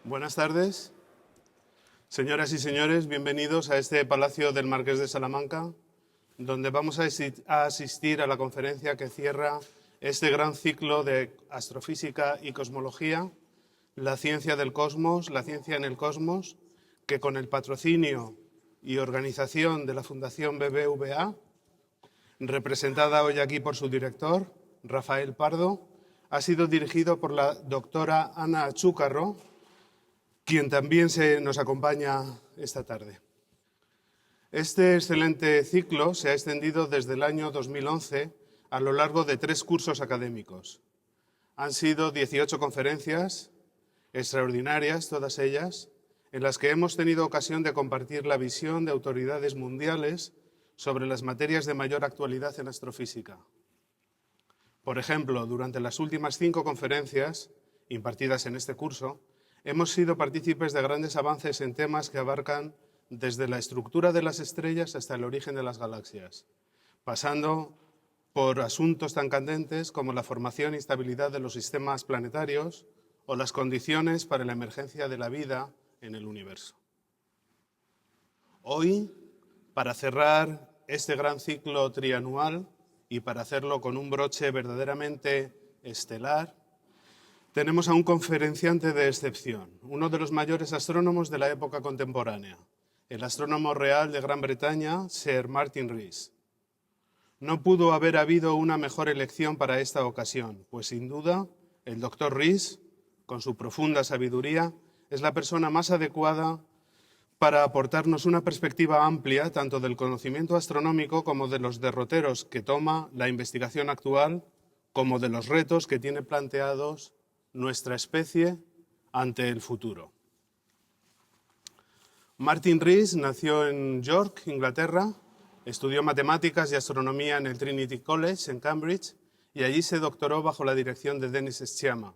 Buenas tardes. Señoras y señores, bienvenidos a este Palacio del Marqués de Salamanca, donde vamos a asistir a la conferencia que cierra este gran ciclo de astrofísica y cosmología, la ciencia del cosmos, la ciencia en el cosmos, que con el patrocinio y organización de la Fundación BBVA, representada hoy aquí por su director, Rafael Pardo, ha sido dirigido por la doctora Ana Achúcarro, quien también nos acompaña esta tarde. Este excelente ciclo se ha extendido desde el año 2011 a lo largo de 3 cursos académicos. Han sido 18 conferencias, extraordinarias todas ellas, en las que hemos tenido ocasión de compartir la visión de autoridades mundiales sobre las materias de mayor actualidad en astrofísica. Por ejemplo, durante las últimas 5 conferencias impartidas en este curso, hemos sido partícipes de grandes avances en temas que abarcan desde la estructura de las estrellas hasta el origen de las galaxias, pasando por asuntos tan candentes como la formación y estabilidad de los sistemas planetarios o las condiciones para la emergencia de la vida en el universo. Hoy, para cerrar este gran ciclo trianual y para hacerlo con un broche verdaderamente estelar, tenemos a un conferenciante de excepción, uno de los mayores astrónomos de la época contemporánea, el astrónomo real de Gran Bretaña, Sir Martin Rees. No pudo haber habido una mejor elección para esta ocasión, pues sin duda el doctor Rees, con su profunda sabiduría, es la persona más adecuada para aportarnos una perspectiva amplia tanto del conocimiento astronómico como de los derroteros que toma la investigación actual, como de los retos que tiene planteados nuestra especie ante el futuro. Martin Rees nació en York, Inglaterra, estudió matemáticas y astronomía en el Trinity College en Cambridge y allí se doctoró bajo la dirección de Dennis Sciama.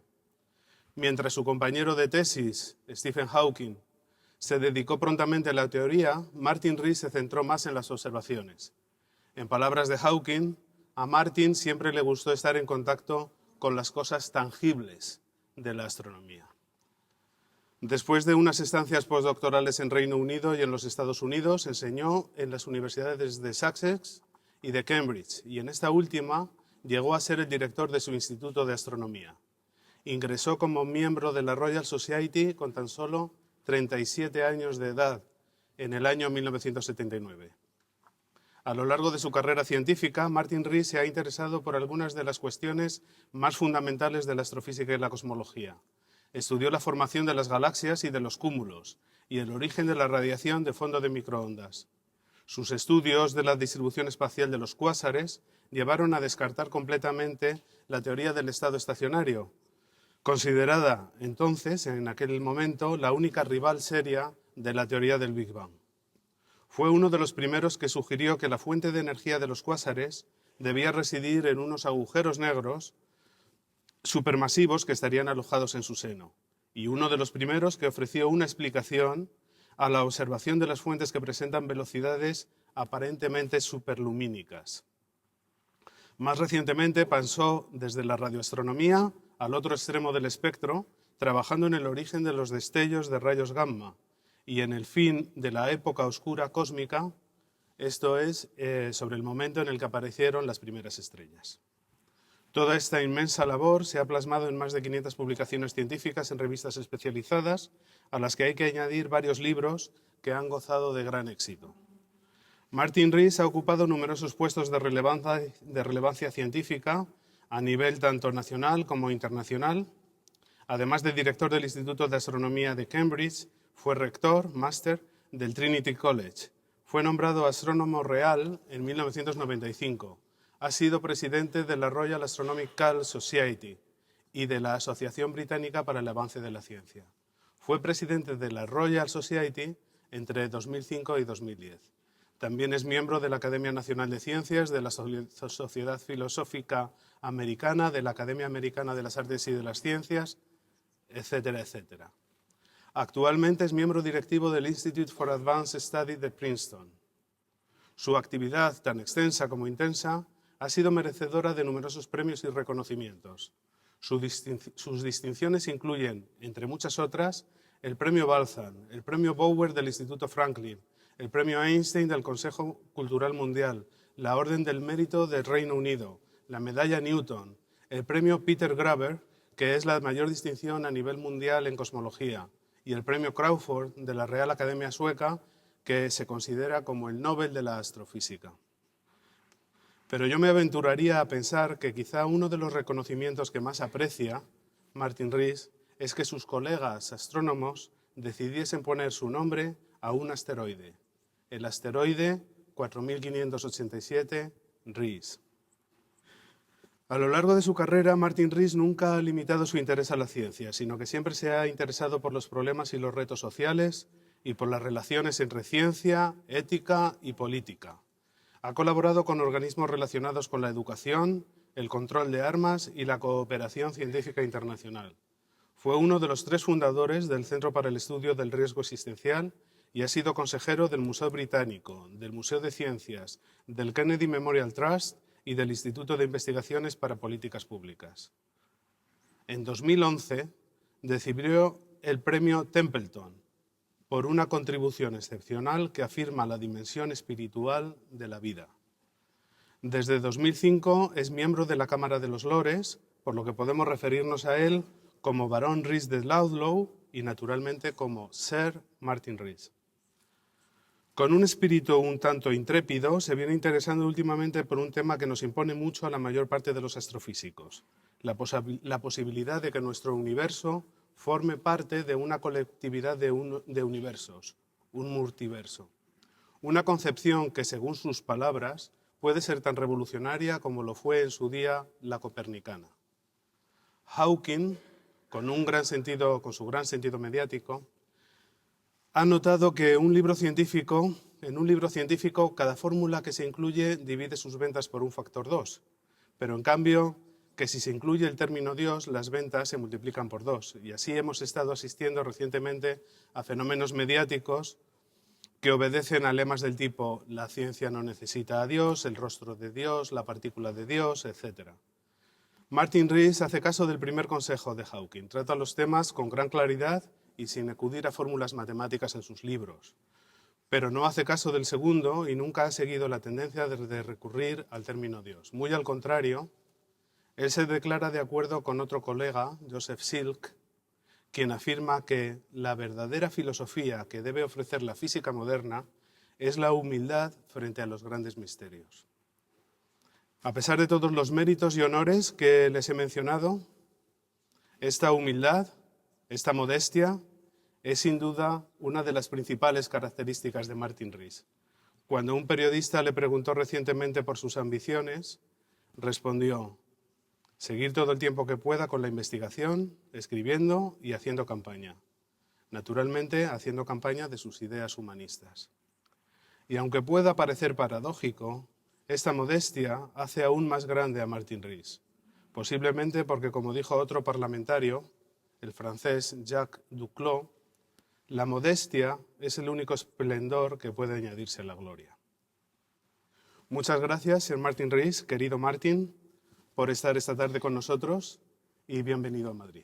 Mientras su compañero de tesis, Stephen Hawking, se dedicó prontamente a la teoría, Martin Rees se centró más en las observaciones. En palabras de Hawking, a Martin siempre le gustó estar en contacto con las cosas tangibles de la astronomía. Después de unas estancias postdoctorales en Reino Unido y en los Estados Unidos, enseñó en las universidades de Sussex y de Cambridge, y en esta última llegó a ser el director de su Instituto de Astronomía. Ingresó como miembro de la Royal Society con tan solo 37 años de edad en el año 1979. A lo largo de su carrera científica, Martin Rees se ha interesado por algunas de las cuestiones más fundamentales de la astrofísica y la cosmología. Estudió la formación de las galaxias y de los cúmulos y el origen de la radiación de fondo de microondas. Sus estudios de la distribución espacial de los cuásares llevaron a descartar completamente la teoría del estado estacionario, considerada entonces, en aquel momento, la única rival seria de la teoría del Big Bang. Fue uno de los primeros que sugirió que la fuente de energía de los cuásares debía residir en unos agujeros negros supermasivos que estarían alojados en su seno, y uno de los primeros que ofreció una explicación a la observación de las fuentes que presentan velocidades aparentemente superlumínicas. Más recientemente pasó desde la radioastronomía al otro extremo del espectro, trabajando en el origen de los destellos de rayos gamma y en el fin de la época oscura cósmica, esto es, sobre el momento en el que aparecieron las primeras estrellas. Toda esta inmensa labor se ha plasmado en más de 500 publicaciones científicas en revistas especializadas, a las que hay que añadir varios libros que han gozado de gran éxito. Martin Rees ha ocupado numerosos puestos de relevancia científica a nivel tanto nacional como internacional. Además de director del Instituto de Astronomía de Cambridge, fue rector, máster del Trinity College. Fue nombrado astrónomo real en 1995. Ha sido presidente de la Royal Astronomical Society y de la Asociación Británica para el Avance de la Ciencia. Fue presidente de la Royal Society entre 2005 y 2010. También es miembro de la Academia Nacional de Ciencias, de la Sociedad Filosófica Americana, de la Academia Americana de las Artes y de las Ciencias, etcétera, etcétera. Actualmente es miembro directivo del Institute for Advanced Study de Princeton. Su actividad, tan extensa como intensa, ha sido merecedora de numerosos premios y reconocimientos. Sus distinciones incluyen, entre muchas otras, el Premio Balzan, el Premio Bower del Instituto Franklin, el Premio Einstein del Consejo Cultural Mundial, la Orden del Mérito del Reino Unido, la Medalla Newton, el Premio Peter Graeber, que es la mayor distinción a nivel mundial en cosmología, y el Premio Crawford de la Real Academia Sueca, que se considera como el Nobel de la astrofísica. Pero yo me aventuraría a pensar que quizá uno de los reconocimientos que más aprecia Martin Rees es que sus colegas astrónomos decidiesen poner su nombre a un asteroide, el asteroide 4587 Rees. A lo largo de su carrera, Martin Rees nunca ha limitado su interés a la ciencia, sino que siempre se ha interesado por los problemas y los retos sociales y por las relaciones entre ciencia, ética y política. Ha colaborado con organismos relacionados con la educación, el control de armas y la cooperación científica internacional. Fue uno de los 3 fundadores del Centro para el Estudio del Riesgo Existencial y ha sido consejero del Museo Británico, del Museo de Ciencias, del Kennedy Memorial Trust y del Instituto de Investigaciones para Políticas Públicas. En 2011 recibió el Premio Templeton por una contribución excepcional que afirma la dimensión espiritual de la vida. Desde 2005 es miembro de la Cámara de los Lores, por lo que podemos referirnos a él como Barón Rees de Ludlow y naturalmente como Sir Martin Rees. Con un espíritu un tanto intrépido, se viene interesando últimamente por un tema que nos impone mucho a la mayor parte de los astrofísicos, la posibilidad de que nuestro universo forme parte de una colectividad de universos, un multiverso. Una concepción que, según sus palabras, puede ser tan revolucionaria como lo fue en su día la copernicana. Hawking, con su gran sentido mediático, ha notado que en un libro científico, cada fórmula que se incluye divide sus ventas por un factor 2, pero en cambio, que si se incluye el término Dios, las ventas se multiplican por 2. Y así hemos estado asistiendo recientemente a fenómenos mediáticos que obedecen a lemas del tipo la ciencia no necesita a Dios, el rostro de Dios, la partícula de Dios, etc. Martin Rees hace caso del primer consejo de Hawking. Trata los temas con gran claridad y sin acudir a fórmulas matemáticas en sus libros. Pero no hace caso del segundo y nunca ha seguido la tendencia de recurrir al término Dios. Muy al contrario, él se declara de acuerdo con otro colega, Joseph Silk, quien afirma que la verdadera filosofía que debe ofrecer la física moderna es la humildad frente a los grandes misterios. A pesar de todos los méritos y honores que les he mencionado, esta humildad, esta modestia, es sin duda una de las principales características de Martin Rees. Cuando un periodista le preguntó recientemente por sus ambiciones, respondió: seguir todo el tiempo que pueda con la investigación, escribiendo y haciendo campaña. Naturalmente, haciendo campaña de sus ideas humanistas. Y aunque pueda parecer paradójico, esta modestia hace aún más grande a Martin Rees. Posiblemente porque, como dijo otro parlamentario, el francés Jacques Duclos, la modestia es el único esplendor que puede añadirse a la gloria. Muchas gracias, Sir Martin Rees, querido Martin, por estar esta tarde con nosotros y bienvenido a Madrid.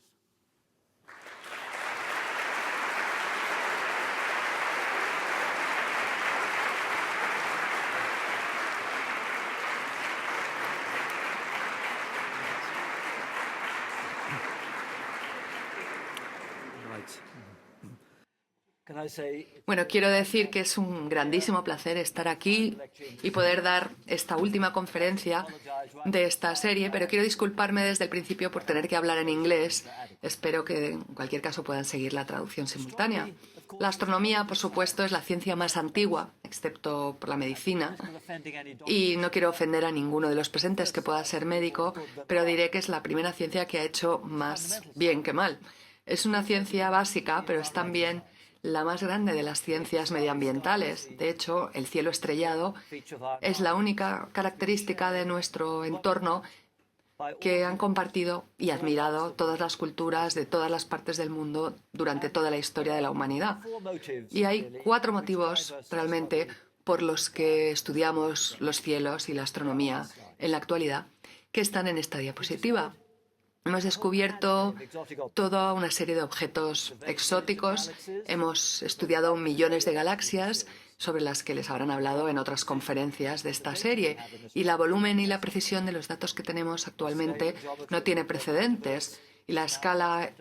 Bueno, quiero decir que es un grandísimo placer estar aquí y poder dar esta última conferencia de esta serie, pero quiero disculparme desde el principio por tener que hablar en inglés. Espero que en cualquier caso puedan seguir la traducción simultánea. La astronomía, por supuesto, es la ciencia más antigua, excepto por la medicina, y no quiero ofender a ninguno de los presentes que pueda ser médico, pero diré que es la primera ciencia que ha hecho más bien que mal. Es una ciencia básica, pero es también la más grande de las ciencias medioambientales. De hecho, el cielo estrellado es la única característica de nuestro entorno que han compartido y admirado todas las culturas de todas las partes del mundo durante toda la historia de la humanidad. Y hay 4 motivos realmente por los que estudiamos los cielos y la astronomía en la actualidad, que están en esta diapositiva. Hemos descubierto toda una serie de objetos exóticos. Hemos estudiado millones de galaxias sobre las que les habrán hablado en otras conferencias de esta serie. Y la volumen y la precisión de los datos que tenemos actualmente no tiene precedentes. Y la escala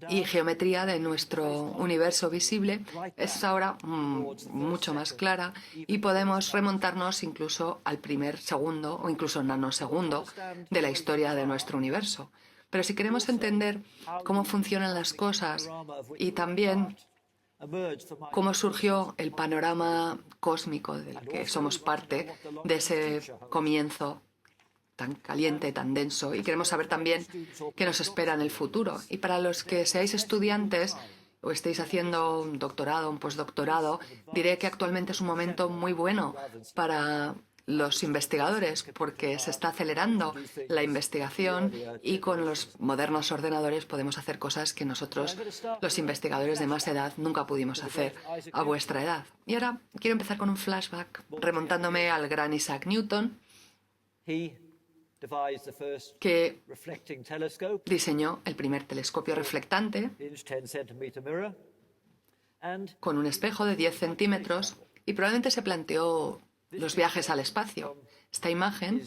y geometría de nuestro universo visible es ahora mucho más clara y podemos remontarnos incluso al primer segundo o incluso nanosegundo de la historia de nuestro universo. Pero si queremos entender cómo funcionan las cosas y también cómo surgió el panorama cósmico del que somos parte, de ese comienzo tan caliente, tan denso, y queremos saber también qué nos espera en el futuro. Y para los que seáis estudiantes o estéis haciendo un doctorado, un postdoctorado, diré que actualmente es un momento muy bueno para los investigadores porque se está acelerando la investigación y con los modernos ordenadores podemos hacer cosas que nosotros, los investigadores de más edad, nunca pudimos hacer a vuestra edad. Y ahora quiero empezar con un flashback remontándome al gran Isaac Newton, que diseñó el primer telescopio reflectante con un espejo de 10 centímetros y probablemente se planteó los viajes al espacio. Esta imagen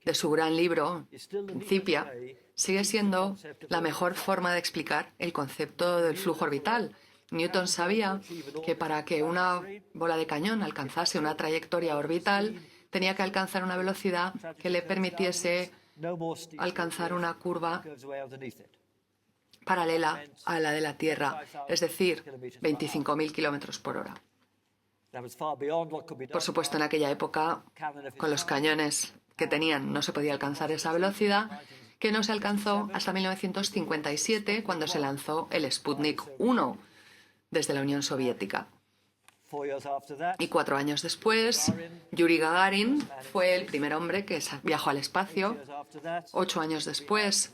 de su gran libro, Principia, sigue siendo la mejor forma de explicar el concepto del flujo orbital. Newton sabía que para que una bola de cañón alcanzase una trayectoria orbital, tenía que alcanzar una velocidad que le permitiese alcanzar una curva paralela a la de la Tierra, es decir, 25.000 kilómetros por hora. Por supuesto, en aquella época, con los cañones que tenían, no se podía alcanzar esa velocidad, que no se alcanzó hasta 1957, cuando se lanzó el Sputnik 1 desde la Unión Soviética. Y 4 años después, Yuri Gagarin fue el primer hombre que viajó al espacio. 8 años después,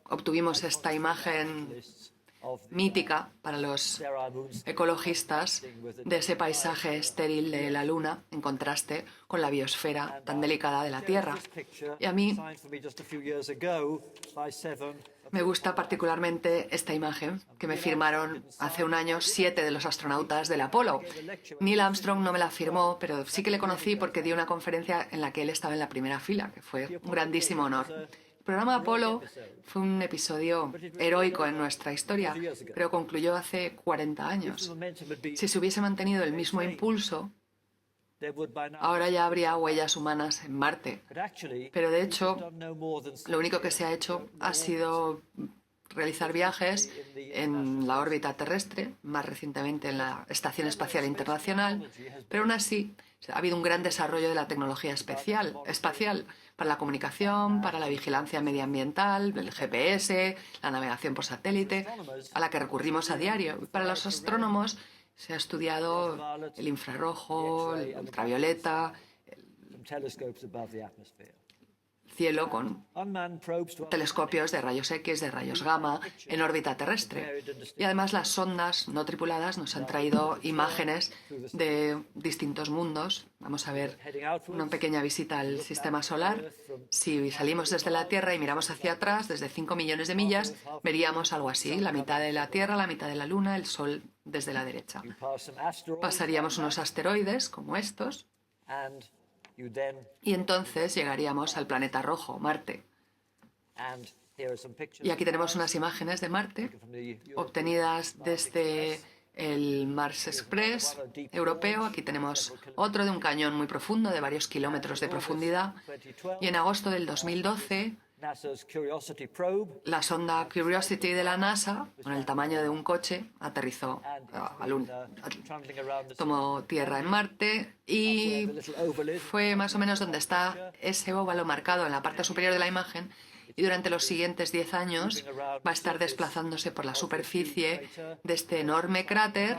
obtuvimos esta imagen mítica para los ecologistas de ese paisaje estéril de la Luna en contraste con la biosfera tan delicada de la Tierra. Y a mí me gusta particularmente esta imagen que me firmaron hace un año 7 de los astronautas del Apolo. Neil Armstrong no me la firmó, pero sí que le conocí porque dio una conferencia en la que él estaba en la primera fila, que fue un grandísimo honor. El programa Apolo fue un episodio heroico en nuestra historia, pero concluyó hace 40 años. Si se hubiese mantenido el mismo impulso, ahora ya habría huellas humanas en Marte. Pero de hecho, lo único que se ha hecho ha sido realizar viajes en la órbita terrestre, más recientemente en la Estación Espacial Internacional, pero aún así ha habido un gran desarrollo de la tecnología espacial para la comunicación, para la vigilancia medioambiental, el GPS, la navegación por satélite, a la que recurrimos a diario. Para los astrónomos se ha estudiado el infrarrojo, el ultravioleta, cielo con telescopios de rayos X, de rayos gamma, en órbita terrestre. Y además las sondas no tripuladas nos han traído imágenes de distintos mundos. Vamos a ver una pequeña visita al sistema solar. Si salimos desde la Tierra y miramos hacia atrás, desde 5 millones de millas, veríamos algo así, la mitad de la Tierra, la mitad de la Luna, el Sol desde la derecha. Pasaríamos unos asteroides como estos, y entonces llegaríamos al planeta rojo, Marte. Y aquí tenemos unas imágenes de Marte obtenidas desde el Mars Express europeo. Aquí tenemos otro de un cañón muy profundo, de varios kilómetros de profundidad. Y en agosto del 2012, la sonda Curiosity de la NASA, con el tamaño de un coche, aterrizó tomó tierra en Marte y fue más o menos donde está ese óvalo marcado en la parte superior de la imagen, y durante los siguientes 10 años va a estar desplazándose por la superficie de este enorme cráter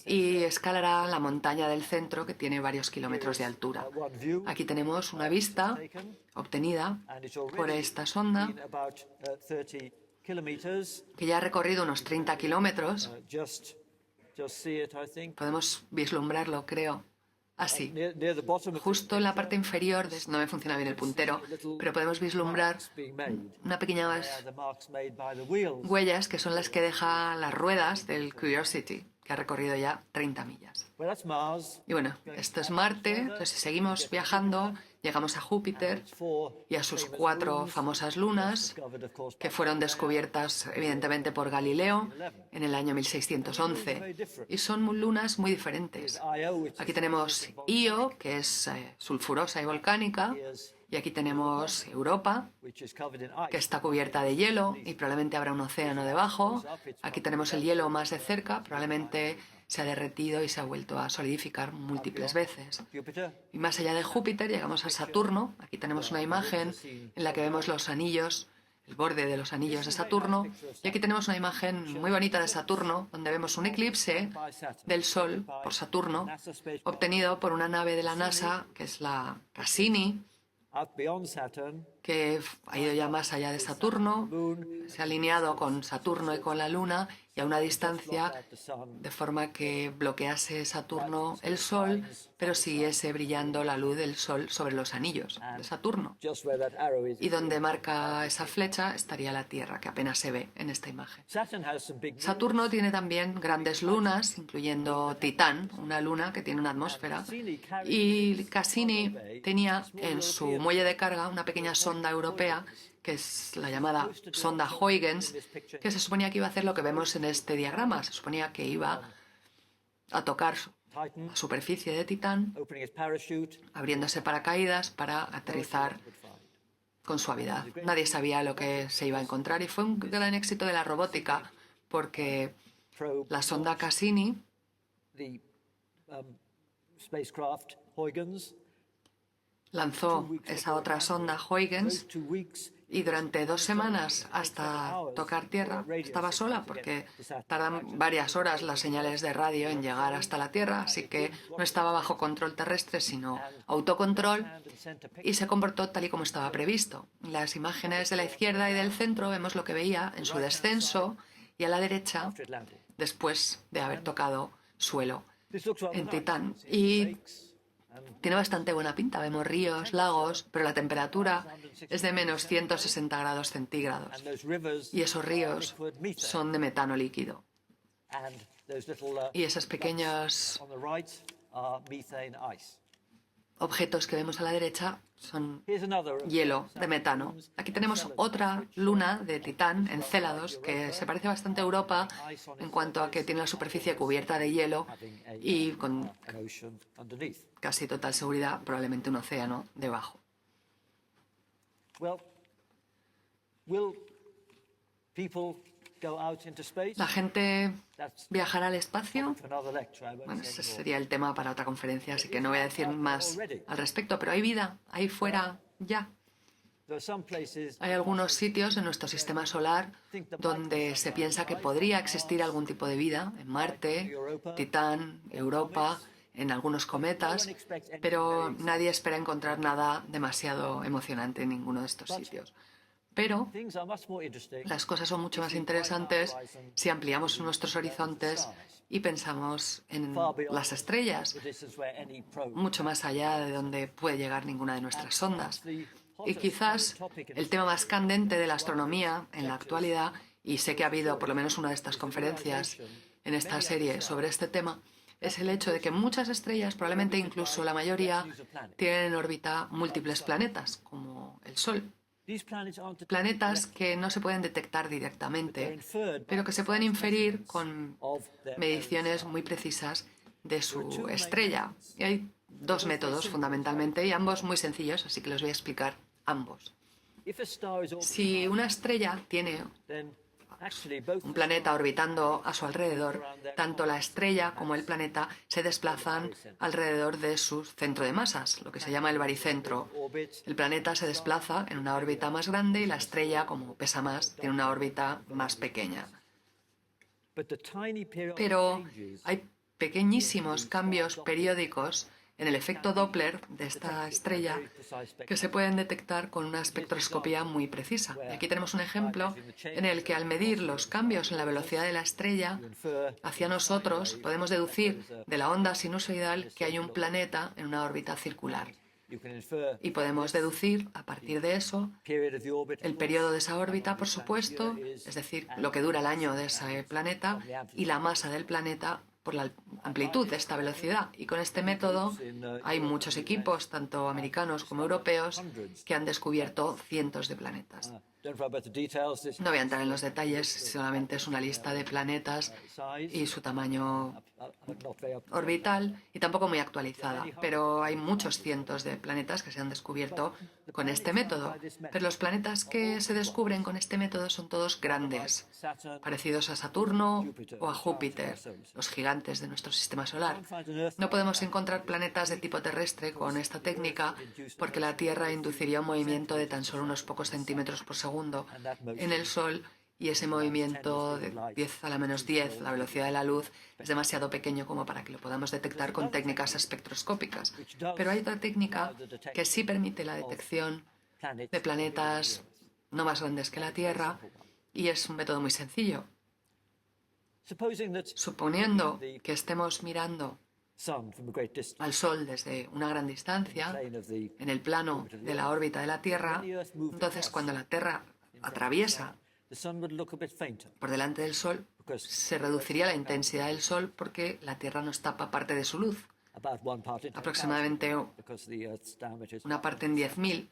y escalará la montaña del centro, que tiene varios kilómetros de altura. Aquí tenemos una vista obtenida por esta sonda que ya ha recorrido unos 30 kilómetros. Podemos vislumbrarlo, creo. así. Justo en la parte inferior, no me funciona bien el puntero, pero podemos vislumbrar una pequeñas huellas que son las que dejan las ruedas del Curiosity, que ha recorrido ya 30 millas. Y bueno, esto es Marte, entonces si seguimos viajando, llegamos a Júpiter y a sus 4 famosas lunas, que fueron descubiertas evidentemente por Galileo en el año 1611. Y son lunas muy diferentes. Aquí tenemos Io, que es sulfurosa y volcánica, y aquí tenemos Europa, que está cubierta de hielo y probablemente habrá un océano debajo. Aquí tenemos el hielo más de cerca, probablemente se ha derretido y se ha vuelto a solidificar múltiples veces. Y más allá de Júpiter llegamos a Saturno. Aquí tenemos una imagen en la que vemos los anillos, el borde de los anillos de Saturno. Y aquí tenemos una imagen muy bonita de Saturno, donde vemos un eclipse del Sol por Saturno, obtenido por una nave de la NASA, que es la Cassini, que ha ido ya más allá de Saturno, se ha alineado con Saturno y con la Luna y a una distancia de forma que bloquease Saturno el Sol, pero siguiese brillando la luz del Sol sobre los anillos de Saturno. Y donde marca esa flecha estaría la Tierra, que apenas se ve en esta imagen. Saturno tiene también grandes lunas, incluyendo Titán, una luna que tiene una atmósfera, y Cassini tenía en su muelle de carga una pequeña sonda europea, que es la llamada sonda Huygens, que se suponía que iba a hacer lo que vemos en este diagrama. Se suponía que iba a tocar la superficie de Titán, abriéndose paracaídas para aterrizar con suavidad. Nadie sabía lo que se iba a encontrar y fue un gran éxito de la robótica, porque la sonda Cassini lanzó esa otra sonda Huygens y durante 2 semanas hasta tocar tierra estaba sola, porque tardan varias horas las señales de radio en llegar hasta la Tierra, así que no estaba bajo control terrestre sino autocontrol, y se comportó tal y como estaba previsto. En las imágenes de la izquierda y del centro vemos lo que veía en su descenso y a la derecha después de haber tocado suelo en Titán. Y tiene bastante buena pinta, vemos ríos, lagos, pero la temperatura es de menos 160 grados centígrados y esos ríos son de metano líquido. Y esos pequeños objetos que vemos a la derecha son hielo de metano. Aquí tenemos otra luna de Titán, Encélados, que se parece bastante a Europa en cuanto a que tiene la superficie cubierta de hielo y con casi total seguridad probablemente un océano debajo. ¿La gente viajará al espacio? Bueno, ese sería el tema para otra conferencia, así que no voy a decir más al respecto, pero hay vida ahí fuera ya. Hay algunos sitios en nuestro sistema solar donde se piensa que podría existir algún tipo de vida, en Marte, Titán, Europa, en algunos cometas, pero nadie espera encontrar nada demasiado emocionante en ninguno de estos sitios. Pero las cosas son mucho más interesantes si ampliamos nuestros horizontes y pensamos en las estrellas, mucho más allá de donde puede llegar ninguna de nuestras sondas. Y quizás el tema más candente de la astronomía en la actualidad, y sé que ha habido por lo menos una de estas conferencias en esta serie sobre este tema, es el hecho de que muchas estrellas, probablemente incluso la mayoría, tienen en órbita múltiples planetas, como el Sol. Planetas que no se pueden detectar directamente, pero que se pueden inferir con mediciones muy precisas de su estrella. Y hay 2 métodos fundamentalmente, y ambos muy sencillos, así que les voy a explicar ambos. Si una estrella tiene un planeta orbitando a su alrededor, tanto la estrella como el planeta se desplazan alrededor de su centro de masas, lo que se llama el baricentro. El planeta se desplaza en una órbita más grande y la estrella, como pesa más, tiene una órbita más pequeña. Pero hay pequeñísimos cambios periódicos en el efecto Doppler de esta estrella que se pueden detectar con una espectroscopía muy precisa. Y aquí tenemos un ejemplo en el que al medir los cambios en la velocidad de la estrella hacia nosotros podemos deducir de la onda sinusoidal que hay un planeta en una órbita circular. Y podemos deducir, a partir de eso, el periodo de esa órbita, por supuesto, es decir, lo que dura el año de ese planeta, y la masa del planeta por la amplitud de esta velocidad. Y con este método hay muchos equipos, tanto americanos como europeos, que han descubierto cientos de planetas. No voy a entrar en los detalles, solamente es una lista de planetas y su tamaño orbital, y tampoco muy actualizada, pero hay muchos cientos de planetas que se han descubierto con este método. Pero los planetas que se descubren con este método son todos grandes, parecidos a Saturno o a Júpiter, los gigantes de nuestro sistema solar. No podemos encontrar planetas de tipo terrestre con esta técnica porque la Tierra induciría un movimiento de tan solo unos pocos centímetros por segundo en el Sol, y ese movimiento de 10 a la menos 10, la velocidad de la luz, es demasiado pequeño como para que lo podamos detectar con técnicas espectroscópicas. Pero hay otra técnica que sí permite la detección de planetas no más grandes que la Tierra, y es un método muy sencillo. Suponiendo que estemos mirando al Sol desde una gran distancia, en el plano de la órbita de la Tierra, entonces cuando la Tierra atraviesa por delante del Sol, se reduciría la intensidad del Sol porque la Tierra nos tapa parte de su luz, aproximadamente una parte en 10.000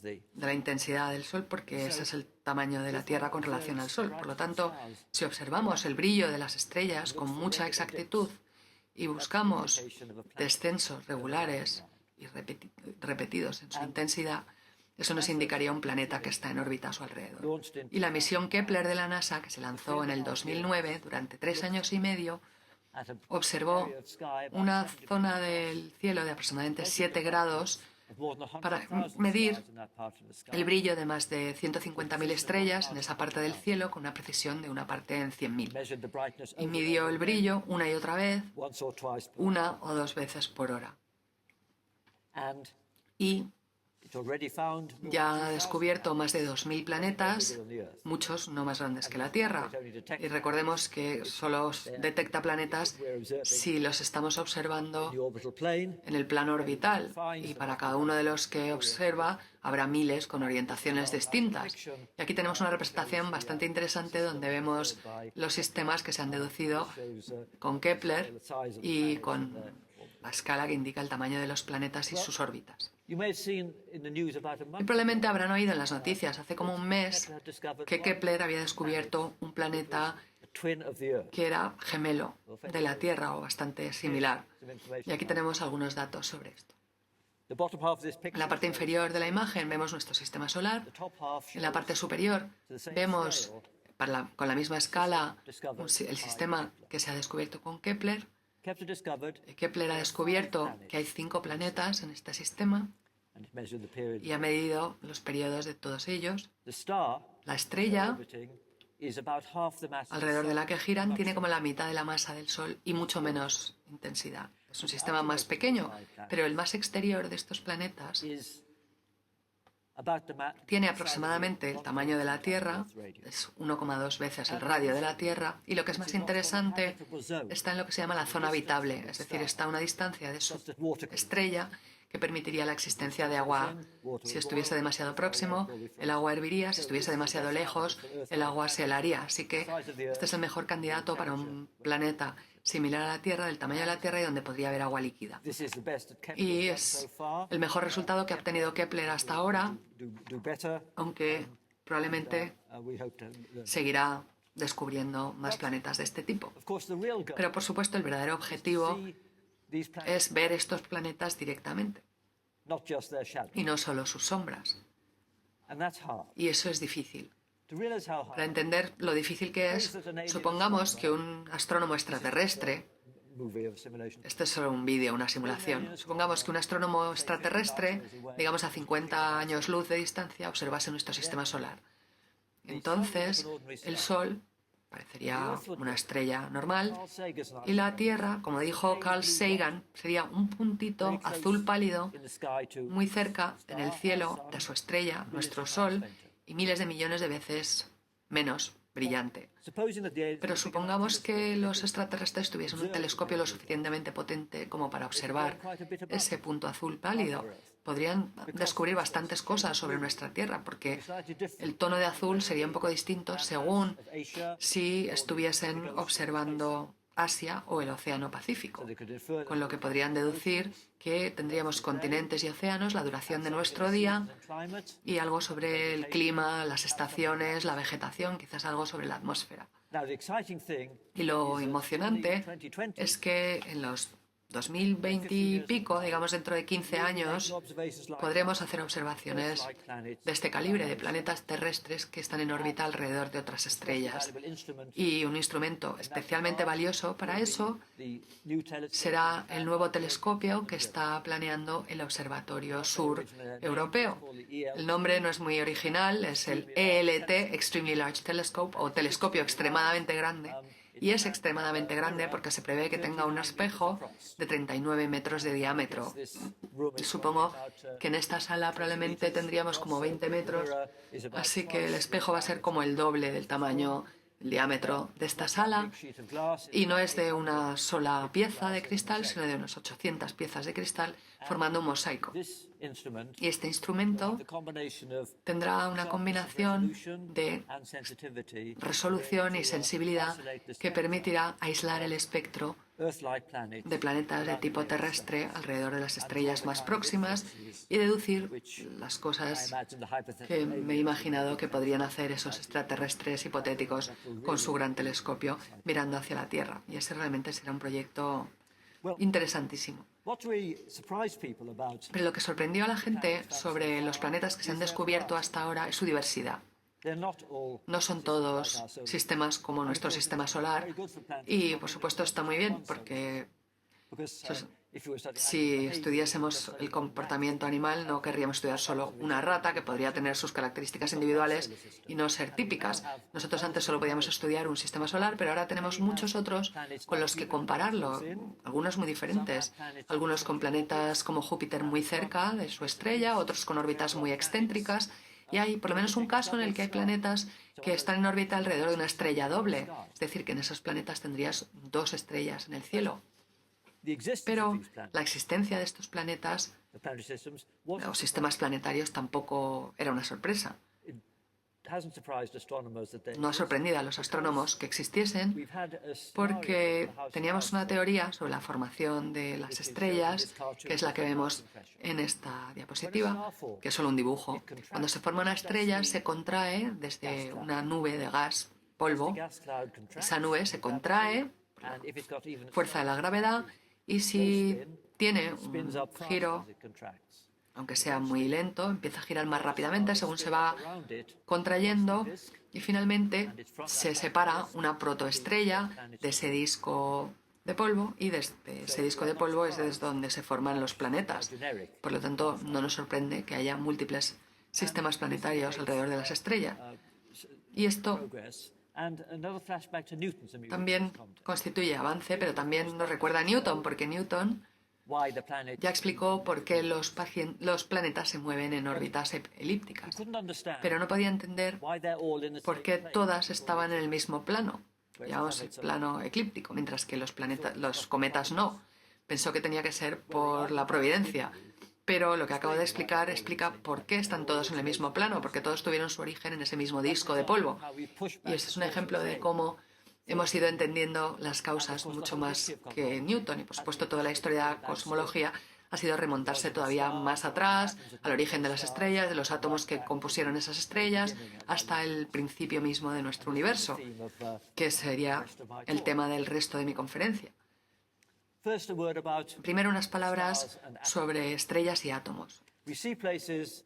de la intensidad del Sol, porque ese es el tamaño de la Tierra con relación al Sol. Por lo tanto, si observamos el brillo de las estrellas con mucha exactitud y buscamos descensos regulares y repetidos en su intensidad, eso nos indicaría un planeta que está en órbita a su alrededor. Y la misión Kepler de la NASA, que se lanzó en el 2009, durante 3 años y medio, observó una zona del cielo de aproximadamente 7 grados para medir el brillo de más de 150.000 estrellas en esa parte del cielo con una precisión de una parte en 100.000. Y midió el brillo una y otra vez, 1 o 2 veces por hora. Y ya ha descubierto más de 2.000 planetas, muchos no más grandes que la Tierra. Y recordemos que solo detecta planetas si los estamos observando en el plano orbital. Y para cada uno de los que observa habrá miles con orientaciones distintas. Y aquí tenemos una representación bastante interesante donde vemos los sistemas que se han deducido con Kepler y con la escala que indica el tamaño de los planetas y sus órbitas. Y probablemente habrán oído en las noticias hace como un mes que Kepler había descubierto un planeta que era gemelo de la Tierra o bastante similar. Y aquí tenemos algunos datos sobre esto. En la parte inferior de la imagen vemos nuestro sistema solar. En la parte superior vemos, con la misma escala, el sistema que se ha descubierto con Kepler. Kepler ha descubierto que hay 5 planetas en este sistema y ha medido los periodos de todos ellos. La estrella, alrededor de la que giran, tiene como la mitad de la masa del Sol y mucho menos intensidad. Es un sistema más pequeño, pero el más exterior de estos planetas tiene aproximadamente el tamaño de la Tierra, es 1,2 veces el radio de la Tierra, y lo que es más interesante está en lo que se llama la zona habitable, es decir, está a una distancia de su estrella que permitiría la existencia de agua. Si estuviese demasiado próximo, el agua herviría; si estuviese demasiado lejos, el agua se helaría. Así que este es el mejor candidato para un planeta similar a la Tierra, del tamaño de la Tierra y donde podría haber agua líquida. Y es el mejor resultado que ha obtenido Kepler hasta ahora, aunque probablemente seguirá descubriendo más planetas de este tipo. Pero por supuesto el verdadero objetivo es ver estos planetas directamente y no solo sus sombras. Y eso es difícil. Para entender lo difícil que es, supongamos que un astrónomo extraterrestre, este es solo un vídeo, una simulación, supongamos que un astrónomo extraterrestre, digamos a 50 años luz de distancia, observase nuestro sistema solar. Entonces, el Sol parecería una estrella normal, y la Tierra, como dijo Carl Sagan, sería un puntito azul pálido muy cerca en el cielo de su estrella, nuestro Sol, y miles de millones de veces menos brillante. Pero supongamos que los extraterrestres tuviesen un telescopio lo suficientemente potente como para observar ese punto azul pálido. Podrían descubrir bastantes cosas sobre nuestra Tierra, porque el tono de azul sería un poco distinto según si estuviesen observando Asia o el Océano Pacífico, con lo que podrían deducir que tendríamos continentes y océanos, la duración de nuestro día y algo sobre el clima, las estaciones, la vegetación, quizás algo sobre la atmósfera. Y lo emocionante es que en los 2020 y pico, digamos dentro de 15 años, podremos hacer observaciones de este calibre, de planetas terrestres que están en órbita alrededor de otras estrellas. Y un instrumento especialmente valioso para eso será el nuevo telescopio que está planeando el Observatorio Sur Europeo. El nombre no es muy original, es el ELT, Extremely Large Telescope, o telescopio extremadamente grande. Y es extremadamente grande porque se prevé que tenga un espejo de 39 metros de diámetro. Supongo que en esta sala probablemente tendríamos como 20 metros, así que el espejo va a ser como el doble del tamaño, el diámetro de esta sala, y no es de una sola pieza de cristal, sino de unas 800 piezas de cristal formando un mosaico. Y este instrumento tendrá una combinación de resolución y sensibilidad que permitirá aislar el espectro de planetas de tipo terrestre alrededor de las estrellas más próximas y deducir las cosas que me he imaginado que podrían hacer esos extraterrestres hipotéticos con su gran telescopio mirando hacia la Tierra. Y ese realmente será un proyecto interesantísimo. Pero lo que sorprendió a la gente sobre los planetas que se han descubierto hasta ahora es su diversidad. No son todos sistemas como nuestro sistema solar y, por supuesto, está muy bien porque si estudiásemos el comportamiento animal no querríamos estudiar solo una rata que podría tener sus características individuales y no ser típicas. Nosotros antes solo podíamos estudiar un sistema solar, pero ahora tenemos muchos otros con los que compararlo, algunos muy diferentes, algunos con planetas como Júpiter muy cerca de su estrella, otros con órbitas muy excéntricas. Y hay por lo menos un caso en el que hay planetas que están en órbita alrededor de una estrella doble. Es decir, que en esos planetas tendrías dos estrellas en el cielo. Pero la existencia de estos planetas o sistemas planetarios tampoco era una sorpresa. No ha sorprendido a los astrónomos que existiesen porque teníamos una teoría sobre la formación de las estrellas, que es la que vemos en esta diapositiva, que es solo un dibujo. Cuando se forma una estrella se contrae desde una nube de gas, polvo. Esa nube se contrae por la fuerza de la gravedad y si tiene un giro, aunque sea muy lento, empieza a girar más rápidamente según se va contrayendo y finalmente se separa una protoestrella de ese disco de polvo y desde ese disco de polvo es desde donde se forman los planetas. Por lo tanto, no nos sorprende que haya múltiples sistemas planetarios alrededor de las estrellas. Y esto también constituye avance, pero también nos recuerda a Newton, porque Newton ya explicó por qué los planetas se mueven en órbitas elípticas, pero no podía entender por qué todas estaban en el mismo plano, llamamos el plano eclíptico, mientras que los cometas no. Pensó que tenía que ser por la providencia, pero lo que acabo de explicar explica por qué están todos en el mismo plano, porque todos tuvieron su origen en ese mismo disco de polvo. Y este es un ejemplo de cómo hemos ido entendiendo las causas mucho más que Newton y, por supuesto, toda la historia de la cosmología ha sido remontarse todavía más atrás, al origen de las estrellas, de los átomos que compusieron esas estrellas, hasta el principio mismo de nuestro universo, que sería el tema del resto de mi conferencia. Primero, unas palabras sobre estrellas y átomos.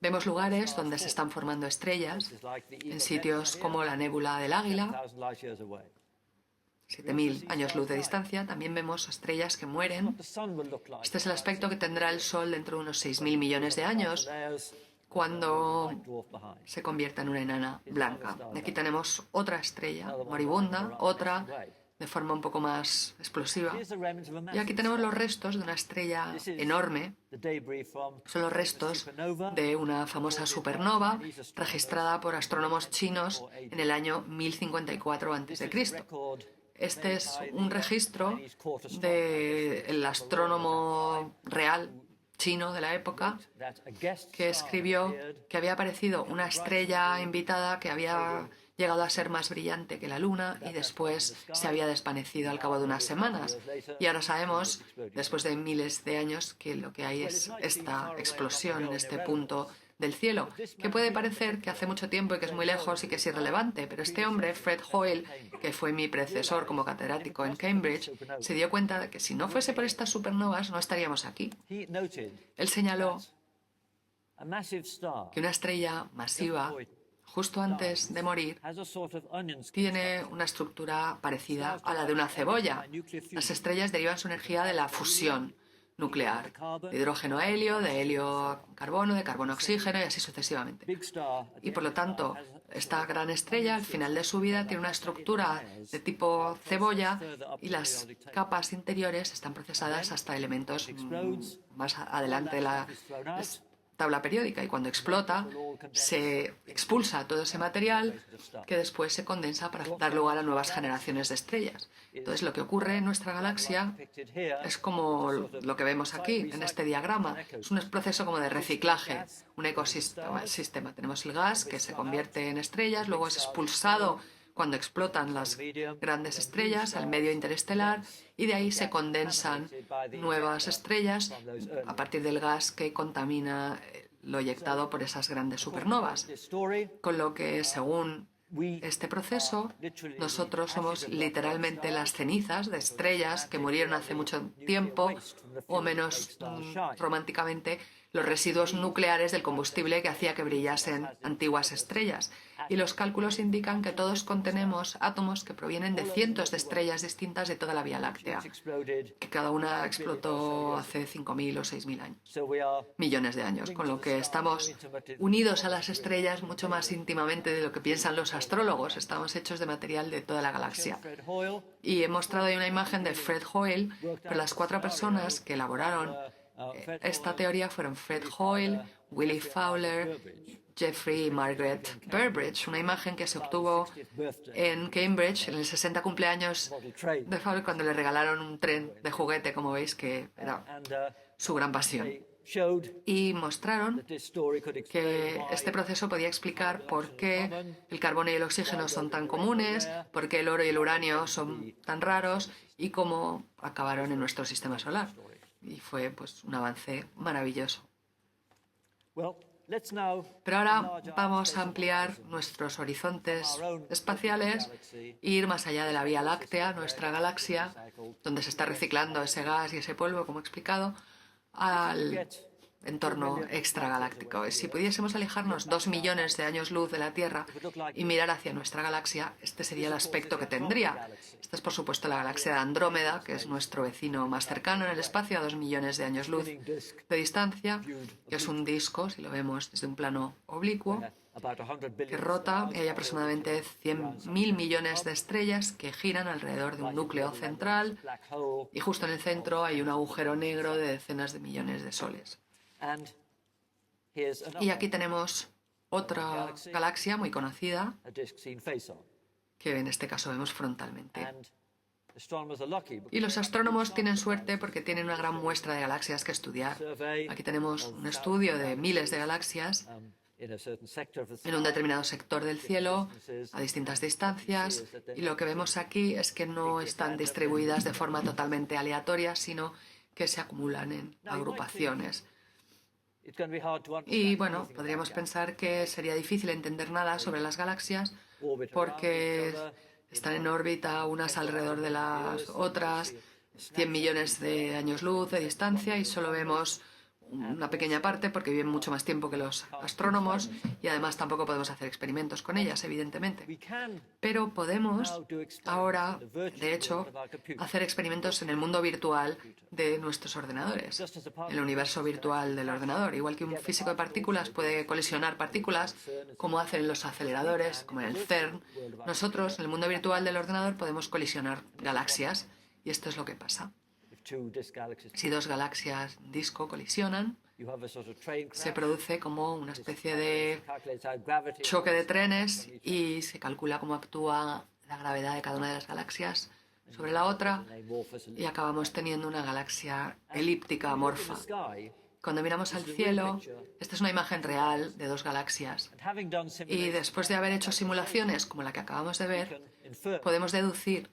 Vemos lugares donde se están formando estrellas, en sitios como la nébula del Águila, 7.000 años luz de distancia. También vemos estrellas que mueren. Este es el aspecto que tendrá el Sol dentro de unos 6.000 millones de años, cuando se convierte en una enana blanca. Aquí tenemos otra estrella moribunda, otra de forma un poco más explosiva. Y aquí tenemos los restos de una estrella enorme. Son los restos de una famosa supernova registrada por astrónomos chinos en el año 1054 a.C. Este es un registro del astrónomo real chino de la época que escribió que había aparecido una estrella invitada que había llegado a ser más brillante que la luna y después se había desvanecido al cabo de unas semanas. Y ahora sabemos, después de miles de años, que lo que hay es esta explosión en este punto del cielo, que puede parecer que hace mucho tiempo y que es muy lejos y que es irrelevante, pero este hombre, Fred Hoyle, que fue mi predecesor como catedrático en Cambridge, se dio cuenta de que si no fuese por estas supernovas no estaríamos aquí. Él señaló que una estrella masiva, justo antes de morir, tiene una estructura parecida a la de una cebolla. Las estrellas derivan su energía de la fusión nuclear, de hidrógeno a helio, de helio a carbono, de carbono a oxígeno y así sucesivamente. Y por lo tanto, esta gran estrella, al final de su vida, tiene una estructura de tipo cebolla y las capas interiores están procesadas hasta elementos más adelante de la tabla periódica, y cuando explota se expulsa todo ese material que después se condensa para dar lugar a nuevas generaciones de estrellas. Entonces lo que ocurre en nuestra galaxia es como lo que vemos aquí en este diagrama. Es un proceso como de reciclaje, un ecosistema. Tenemos el gas que se convierte en estrellas, luego es expulsado cuando explotan las grandes estrellas al medio interestelar y de ahí se condensan nuevas estrellas a partir del gas que contamina lo eyectado por esas grandes supernovas. Con lo que, según este proceso, nosotros somos literalmente las cenizas de estrellas que murieron hace mucho tiempo, o menos románticamente, los residuos nucleares del combustible que hacía que brillasen antiguas estrellas. Y los cálculos indican que todos contenemos átomos que provienen de cientos de estrellas distintas de toda la Vía Láctea, que cada una explotó hace 5.000 o 6.000 años, millones de años, con lo que estamos unidos a las estrellas mucho más íntimamente de lo que piensan los astrólogos. Estamos hechos de material de toda la galaxia. Y he mostrado ahí una imagen de Fred Hoyle, pero las 4 personas que elaboraron esta teoría fueron Fred Hoyle, Willie Fowler, Jeffrey y Margaret Burbidge. Una imagen que se obtuvo en Cambridge en el 60 cumpleaños de Fowler, cuando le regalaron un tren de juguete, como veis, que era su gran pasión. Y mostraron que este proceso podía explicar por qué el carbono y el oxígeno son tan comunes, por qué el oro y el uranio son tan raros y cómo acabaron en nuestro sistema solar. Y fue pues un avance maravilloso. Pero ahora vamos a ampliar nuestros horizontes espaciales e ir más allá de la Vía Láctea, nuestra galaxia, donde se está reciclando ese gas y ese polvo, como he explicado, al entorno extragaláctico. Si pudiésemos alejarnos 2 millones de años luz de la Tierra y mirar hacia nuestra galaxia, este sería el aspecto que tendría. Esta es, por supuesto, la galaxia de Andrómeda, que es nuestro vecino más cercano en el espacio, a 2 millones de años luz de distancia, que es un disco, si lo vemos desde un plano oblicuo, que rota, y hay aproximadamente 100.000 millones de estrellas que giran alrededor de un núcleo central, y justo en el centro hay un agujero negro de decenas de millones de soles. Y aquí tenemos otra galaxia muy conocida, que en este caso vemos frontalmente. Y los astrónomos tienen suerte porque tienen una gran muestra de galaxias que estudiar. Aquí tenemos un estudio de miles de galaxias en un determinado sector del cielo, a distintas distancias, y lo que vemos aquí es que no están distribuidas de forma totalmente aleatoria, sino que se acumulan en agrupaciones. Y bueno, podríamos pensar que sería difícil entender nada sobre las galaxias porque están en órbita unas alrededor de las otras, 100 millones de años luz de distancia, y solo vemos una pequeña parte porque viven mucho más tiempo que los astrónomos y además tampoco podemos hacer experimentos con ellas, evidentemente. Pero podemos ahora, de hecho, hacer experimentos en el mundo virtual de nuestros ordenadores, el universo virtual del ordenador. Igual que un físico de partículas puede colisionar partículas, como hacen los aceleradores, como en el CERN, nosotros, en el mundo virtual del ordenador, podemos colisionar galaxias y esto es lo que pasa. Si dos galaxias disco colisionan, se produce como una especie de choque de trenes y se calcula cómo actúa la gravedad de cada una de las galaxias sobre la otra y acabamos teniendo una galaxia elíptica amorfa. Cuando miramos al cielo, esta es una imagen real de dos galaxias y después de haber hecho simulaciones como la que acabamos de ver, podemos deducir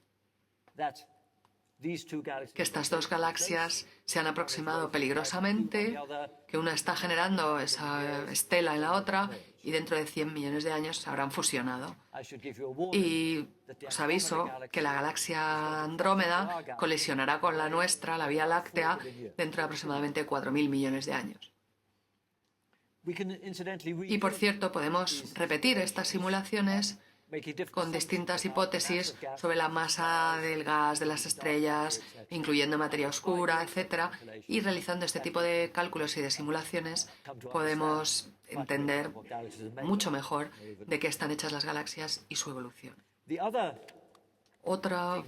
que estas dos galaxias se han aproximado peligrosamente, que una está generando esa estela en la otra y dentro de 100 millones de años se habrán fusionado. Y os aviso que la galaxia Andrómeda colisionará con la nuestra, la Vía Láctea, dentro de aproximadamente 4.000 millones de años. Y por cierto, podemos repetir estas simulaciones con distintas hipótesis sobre la masa del gas de las estrellas, incluyendo materia oscura, etc. Y realizando este tipo de cálculos y de simulaciones podemos entender mucho mejor de qué están hechas las galaxias y su evolución. Otra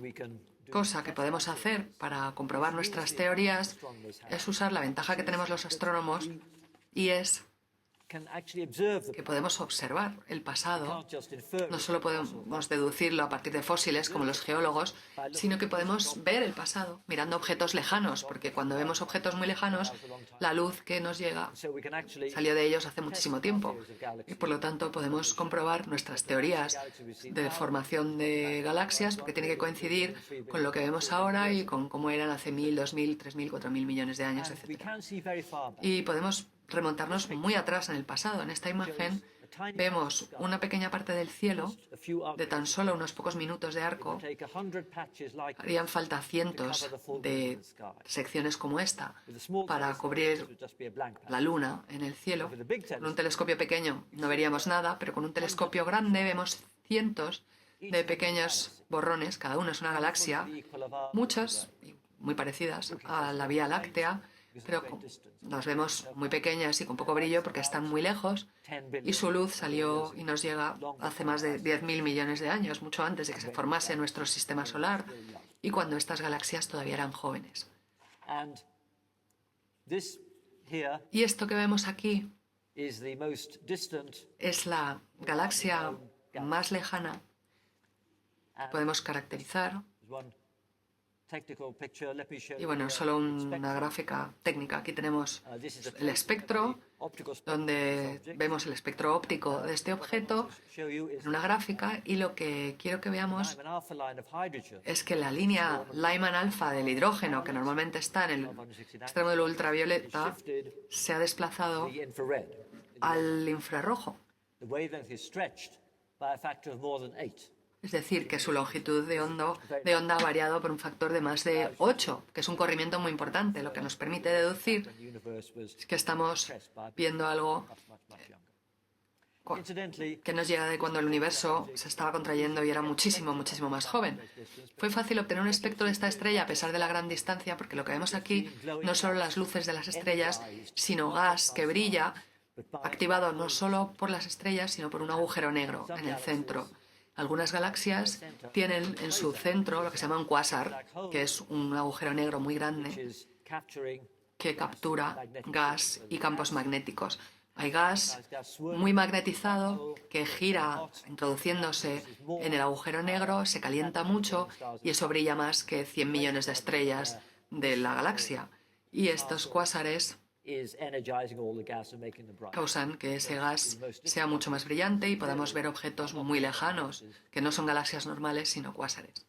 cosa que podemos hacer para comprobar nuestras teorías es usar la ventaja que tenemos los astrónomos y es que podemos observar el pasado. No solo podemos deducirlo a partir de fósiles como los geólogos, sino que podemos ver el pasado mirando objetos lejanos, porque cuando vemos objetos muy lejanos, la luz que nos llega salió de ellos hace muchísimo tiempo y por lo tanto podemos comprobar nuestras teorías de formación de galaxias, porque tiene que coincidir con lo que vemos ahora y con cómo eran hace 1.000, 2.000, 3.000, 4.000 millones de años, etc. Y podemos remontarnos muy atrás en el pasado. En esta imagen vemos una pequeña parte del cielo de tan solo unos pocos minutos de arco. Harían falta cientos de secciones como esta para cubrir la luna en el cielo. Con un telescopio pequeño no veríamos nada, pero con un telescopio grande vemos cientos de pequeños borrones. Cada uno es una galaxia, muchas muy parecidas a la Vía Láctea, pero las vemos muy pequeñas y con poco brillo porque están muy lejos y su luz salió y nos llega hace más de 10.000 millones de años, mucho antes de que se formase nuestro sistema solar y cuando estas galaxias todavía eran jóvenes. Y esto que vemos aquí es la galaxia más lejana que podemos caracterizar. Y bueno, solo una gráfica técnica. Aquí tenemos el espectro, donde vemos el espectro óptico de este objeto en una gráfica y lo que quiero que veamos es que la línea Lyman alfa del hidrógeno, que normalmente está en el extremo del ultravioleta, se ha desplazado al infrarrojo. Es decir, que su longitud de onda ha variado por un factor de más de 8, que es un corrimiento muy importante, lo que nos permite deducir es que estamos viendo algo que nos llega de cuando el universo se estaba contrayendo y era muchísimo, muchísimo más joven. Fue fácil obtener un espectro de esta estrella a pesar de la gran distancia, porque lo que vemos aquí no solo las luces de las estrellas, sino gas que brilla, activado no solo por las estrellas, sino por un agujero negro en el centro. Algunas galaxias tienen en su centro lo que se llama un cuásar, que es un agujero negro muy grande que captura gas y campos magnéticos. Hay gas muy magnetizado que gira introduciéndose en el agujero negro, se calienta mucho y eso brilla más que 100 millones de estrellas de la galaxia. Y estos cuásares causan que ese gas sea mucho más brillante y podamos ver objetos muy lejanos, que no son galaxias normales, sino cuásares.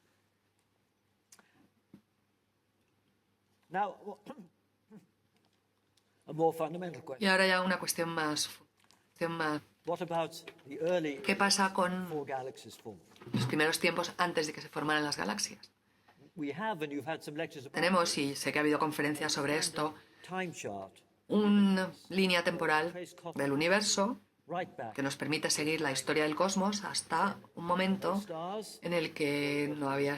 Y ahora ya una cuestión más. ¿Qué pasa con los primeros tiempos antes de que se formaran las galaxias? Tenemos, y sé que ha habido conferencias sobre esto, una línea temporal del universo que nos permite seguir la historia del cosmos hasta un momento en el que no había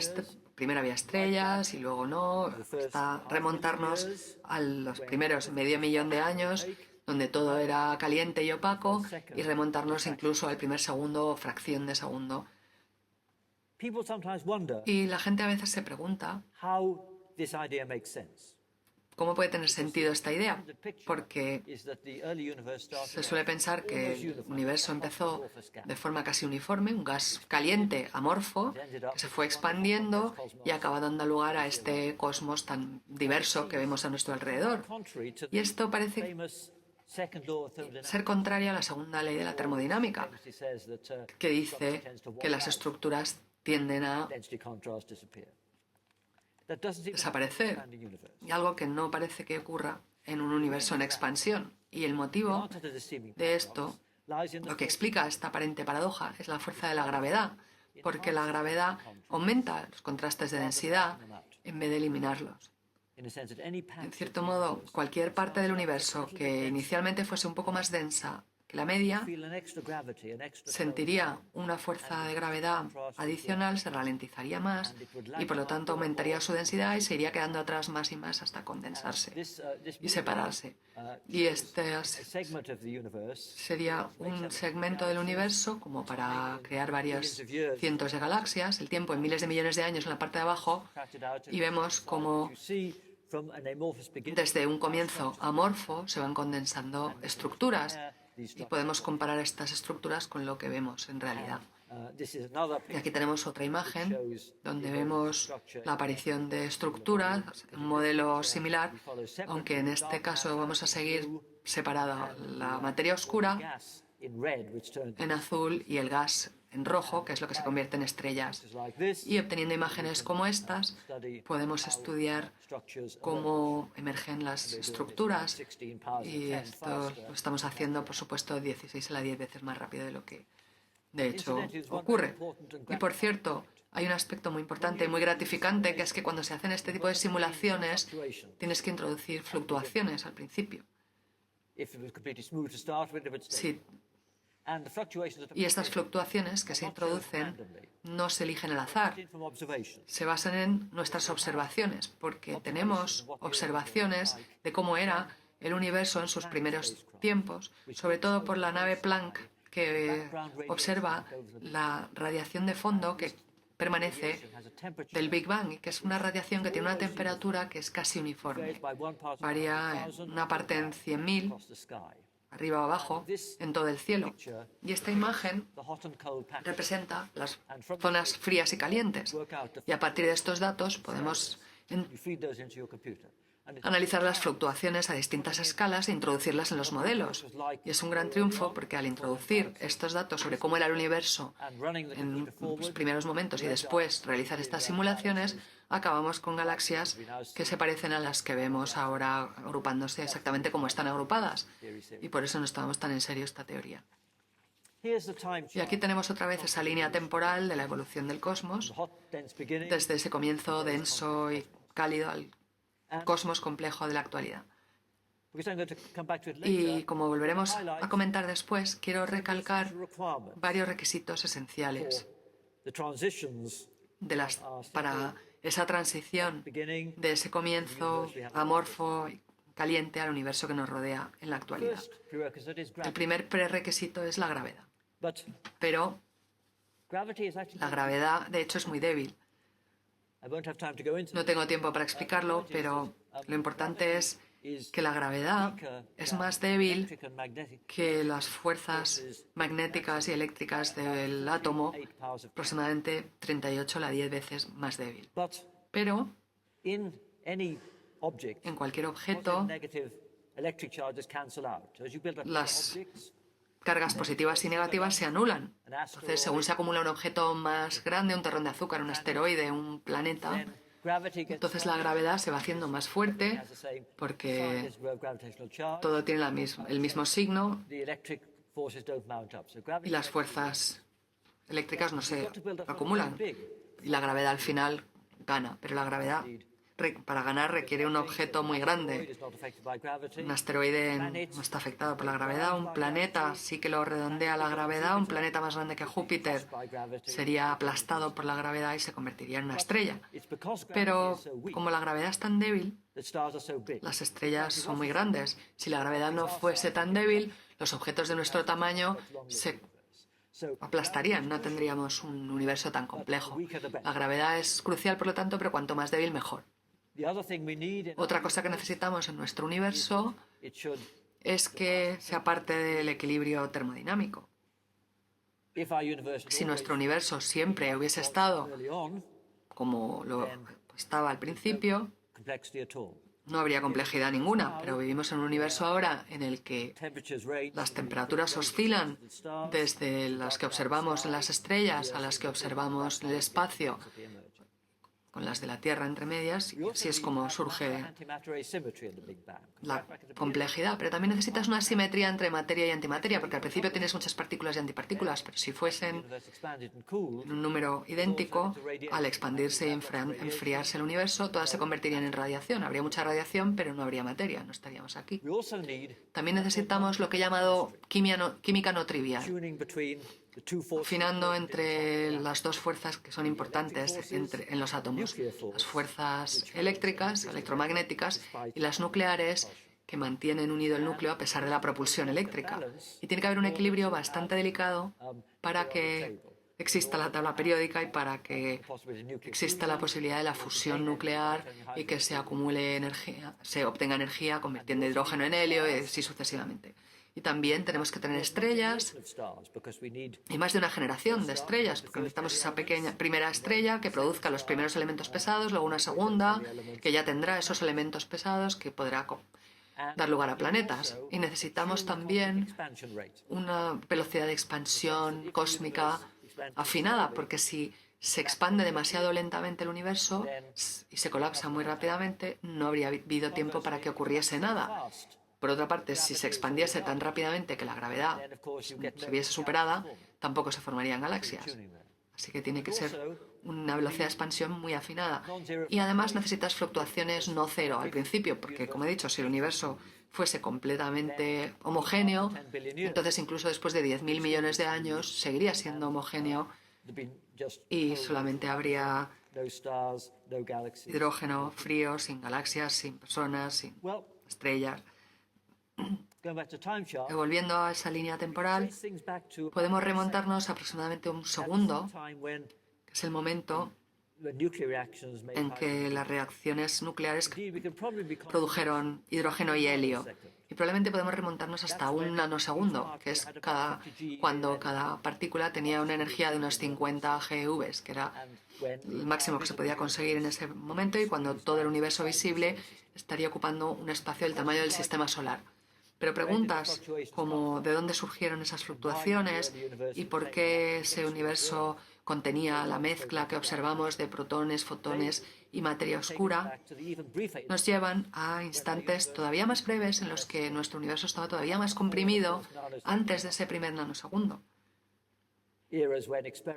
primero había estrellas y luego no, hasta remontarnos a los primeros medio millón de años, donde todo era caliente y opaco, y remontarnos incluso al primer segundo o fracción de segundo. Y la gente a veces se pregunta ¿cómo puede tener sentido esta idea? Porque se suele pensar que el universo empezó de forma casi uniforme, un gas caliente, amorfo, que se fue expandiendo y acaba dando lugar a este cosmos tan diverso que vemos a nuestro alrededor. Y esto parece ser contrario a la segunda ley de la termodinámica, que dice que las estructuras tienden a desaparecer, y algo que no parece que ocurra en un universo en expansión. Y el motivo de esto, lo que explica esta aparente paradoja, es la fuerza de la gravedad, porque la gravedad aumenta los contrastes de densidad en vez de eliminarlos. En cierto modo, cualquier parte del universo que inicialmente fuese un poco más densa que la media sentiría una fuerza de gravedad adicional, se ralentizaría más y por lo tanto aumentaría su densidad y se iría quedando atrás más y más hasta condensarse y separarse. Y este sería un segmento del universo como para crear varios cientos de galaxias, el tiempo en miles de millones de años en la parte de abajo, y vemos como desde un comienzo amorfo se van condensando estructuras. Y podemos comparar estas estructuras con lo que vemos en realidad. Y aquí tenemos otra imagen donde vemos la aparición de estructuras, un modelo similar, aunque en este caso vamos a seguir separada la materia oscura en azul y el gas en rojo, que es lo que se convierte en estrellas. Y obteniendo imágenes como estas, podemos estudiar cómo emergen las estructuras, y esto lo estamos haciendo, por supuesto, 16 a la 10 veces más rápido de lo que, de hecho, ocurre. Y, por cierto, hay un aspecto muy importante y muy gratificante, que es que cuando se hacen este tipo de simulaciones, tienes que introducir fluctuaciones al principio. Sí. Y estas fluctuaciones que se introducen no se eligen al azar, se basan en nuestras observaciones, porque tenemos observaciones de cómo era el universo en sus primeros tiempos, sobre todo por la nave Planck, que observa la radiación de fondo que permanece del Big Bang, y que es una radiación que tiene una temperatura que es casi uniforme. Varía en una parte en 100.000, arriba o abajo, en todo el cielo. Y esta imagen representa las zonas frías y calientes. Y a partir de estos datos podemos analizar las fluctuaciones a distintas escalas e introducirlas en los modelos. Y es un gran triunfo porque al introducir estos datos sobre cómo era el universo en los primeros momentos y después realizar estas simulaciones, acabamos con galaxias que se parecen a las que vemos ahora agrupándose exactamente como están agrupadas. Y por eso nos tomamos tan en serio esta teoría. Y aquí tenemos otra vez esa línea temporal de la evolución del cosmos, desde ese comienzo denso y cálido al cosmos complejo de la actualidad. Y como volveremos a comentar después, quiero recalcar varios requisitos esenciales para esa transición de ese comienzo amorfo y caliente al universo que nos rodea en la actualidad. El primer prerequisito es la gravedad. Pero la gravedad, de hecho, es muy débil. No tengo tiempo para explicarlo, pero lo importante es que la gravedad es más débil que las fuerzas magnéticas y eléctricas del átomo, aproximadamente 38 a la 10 veces más débil. Pero en cualquier objeto, las cargas positivas y negativas se anulan. Entonces, según se acumula un objeto más grande, un terrón de azúcar, un asteroide, un planeta, entonces la gravedad se va haciendo más fuerte porque todo tiene el mismo signo y las fuerzas eléctricas no se acumulan. Y la gravedad al final gana, pero para ganar requiere un objeto muy grande. Un asteroide no está afectado por la gravedad. Un planeta sí que lo redondea la gravedad. Un planeta más grande que Júpiter sería aplastado por la gravedad y se convertiría en una estrella. Pero como la gravedad es tan débil, las estrellas son muy grandes. Si la gravedad no fuese tan débil, los objetos de nuestro tamaño se aplastarían, no tendríamos un universo tan complejo. La gravedad es crucial, por lo tanto, pero cuanto más débil, mejor. Otra cosa que necesitamos en nuestro universo es que sea parte del equilibrio termodinámico. Si nuestro universo siempre hubiese estado como lo estaba al principio, no habría complejidad ninguna, pero vivimos en un universo ahora en el que las temperaturas oscilan desde las que observamos en las estrellas a las que observamos en el espacio, con las de la Tierra entre medias, y así es como surge la complejidad. Pero también necesitas una simetría entre materia y antimateria, porque al principio tienes muchas partículas y antipartículas, pero si fuesen en un número idéntico, al expandirse y enfriarse el universo, todas se convertirían en radiación. Habría mucha radiación, pero no habría materia, no estaríamos aquí. También necesitamos lo que he llamado química no trivial, afinando entre las dos fuerzas que son importantes en los átomos, las fuerzas eléctricas, electromagnéticas, y las nucleares, que mantienen unido el núcleo a pesar de la propulsión eléctrica. Y tiene que haber un equilibrio bastante delicado para que exista la tabla periódica y para que exista la posibilidad de la fusión nuclear y que se acumule energía, se obtenga energía convirtiendo hidrógeno en helio y así sucesivamente. Y también tenemos que tener estrellas y más de una generación de estrellas, porque necesitamos esa primera estrella que produzca los primeros elementos pesados, luego una segunda que ya tendrá esos elementos pesados que podrá dar lugar a planetas. Y necesitamos también una velocidad de expansión cósmica afinada, porque si se expande demasiado lentamente el universo y se colapsa muy rápidamente, no habría habido tiempo para que ocurriese nada. Por otra parte, si se expandiese tan rápidamente que la gravedad se viese superada, tampoco se formarían galaxias. Así que tiene que ser una velocidad de expansión muy afinada. Y además necesitas fluctuaciones no cero al principio, porque, como he dicho, si el universo fuese completamente homogéneo, entonces incluso después de 10.000 millones de años seguiría siendo homogéneo y solamente habría hidrógeno frío, sin galaxias, sin personas, sin estrellas. Volviendo a esa línea temporal, podemos remontarnos aproximadamente un segundo, que es el momento en que las reacciones nucleares produjeron hidrógeno y helio. Y probablemente podemos remontarnos hasta un nanosegundo, que es cuando cada partícula tenía una energía de unos 50 GeV, que era el máximo que se podía conseguir en ese momento, y cuando todo el universo visible estaría ocupando un espacio del tamaño del sistema solar. Pero preguntas como de dónde surgieron esas fluctuaciones y por qué ese universo contenía la mezcla que observamos de protones, fotones y materia oscura, nos llevan a instantes todavía más breves en los que nuestro universo estaba todavía más comprimido antes de ese primer nanosegundo.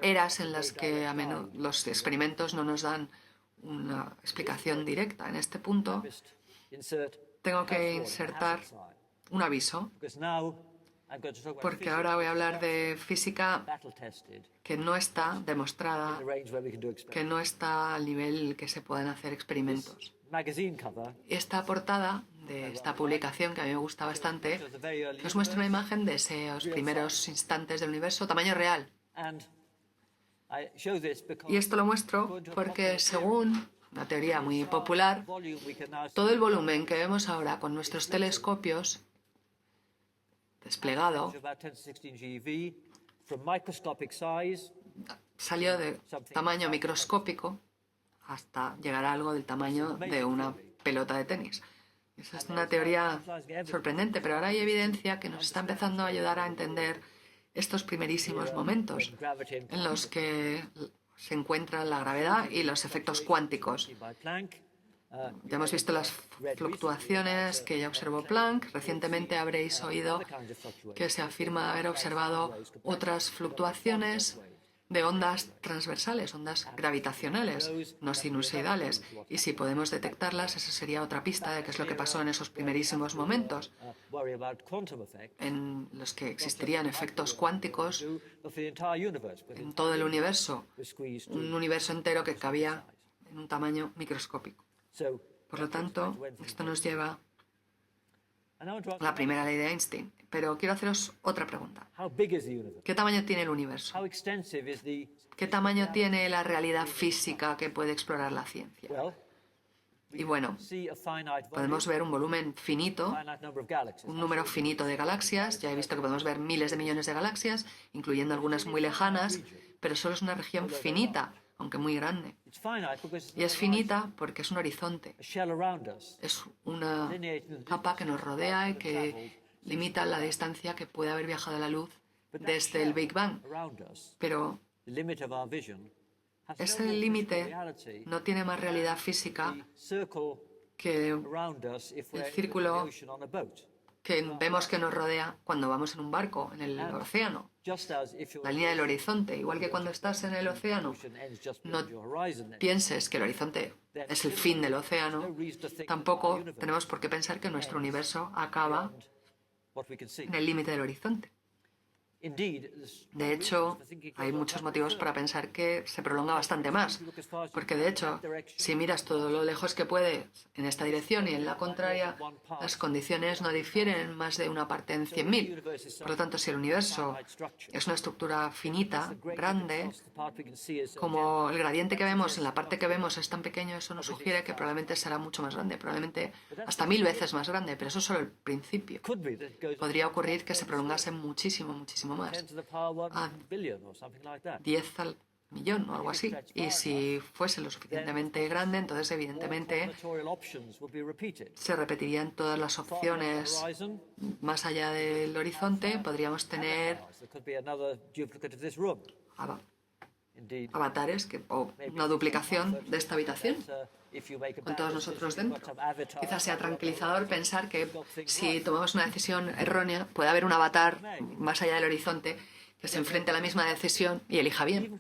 Eras en las que a menudo los experimentos no nos dan una explicación directa. En este punto tengo que insertar un aviso, porque ahora voy a hablar de física que no está demostrada, que no está al nivel que se puedan hacer experimentos. Esta portada de esta publicación, que a mí me gusta bastante, os muestra una imagen de esos primeros instantes del universo, tamaño real. Y esto lo muestro porque, según una teoría muy popular, todo el volumen que vemos ahora con nuestros telescopios desplegado salió de tamaño microscópico hasta llegar a algo del tamaño de una pelota de tenis. Esa es una teoría sorprendente, pero ahora hay evidencia que nos está empezando a ayudar a entender estos primerísimos momentos en los que se encuentran la gravedad y los efectos cuánticos. Ya hemos visto las fluctuaciones que ya observó Planck. Recientemente habréis oído que se afirma haber observado otras fluctuaciones de ondas transversales, ondas gravitacionales, no sinusoidales. Y si podemos detectarlas, esa sería otra pista de qué es lo que pasó en esos primerísimos momentos en los que existirían efectos cuánticos en todo el universo, un universo entero que cabía en un tamaño microscópico. Por lo tanto, esto nos lleva a la primera ley de Einstein. Pero quiero haceros otra pregunta. ¿Qué tamaño tiene el universo? ¿Qué tamaño tiene la realidad física que puede explorar la ciencia? Y bueno, podemos ver un volumen finito, un número finito de galaxias. Ya he visto que podemos ver miles de millones de galaxias, incluyendo algunas muy lejanas, pero solo es una región finita, aunque muy grande. Y es finita porque es un horizonte. Es una capa que nos rodea y que limita la distancia que puede haber viajado la luz desde el Big Bang. Pero ese límite no tiene más realidad física que el círculo que vemos que nos rodea cuando vamos en un barco, en el océano. La línea del horizonte. Igual que cuando estás en el océano, no pienses que el horizonte es el fin del océano, tampoco tenemos por qué pensar que nuestro universo acaba en el límite del horizonte. De hecho, hay muchos motivos para pensar que se prolonga bastante más, porque de hecho, si miras todo lo lejos que puedes en esta dirección y en la contraria, las condiciones no difieren más de una parte en 100.000. Por lo tanto, si el universo es una estructura finita, grande, como el gradiente que vemos en la parte que vemos es tan pequeño, eso nos sugiere que probablemente será mucho más grande, probablemente hasta 1000 veces más grande, pero eso es solo el principio. Podría ocurrir que se prolongase muchísimo, muchísimo más, a 10 al millón o algo así. Y si fuese lo suficientemente grande, entonces evidentemente se repetirían todas las opciones más allá del horizonte. Podríamos tener avatares o una duplicación de esta habitación con todos nosotros dentro. Quizás sea tranquilizador pensar que si tomamos una decisión errónea puede haber un avatar más allá del horizonte que se enfrente a la misma decisión y elija bien.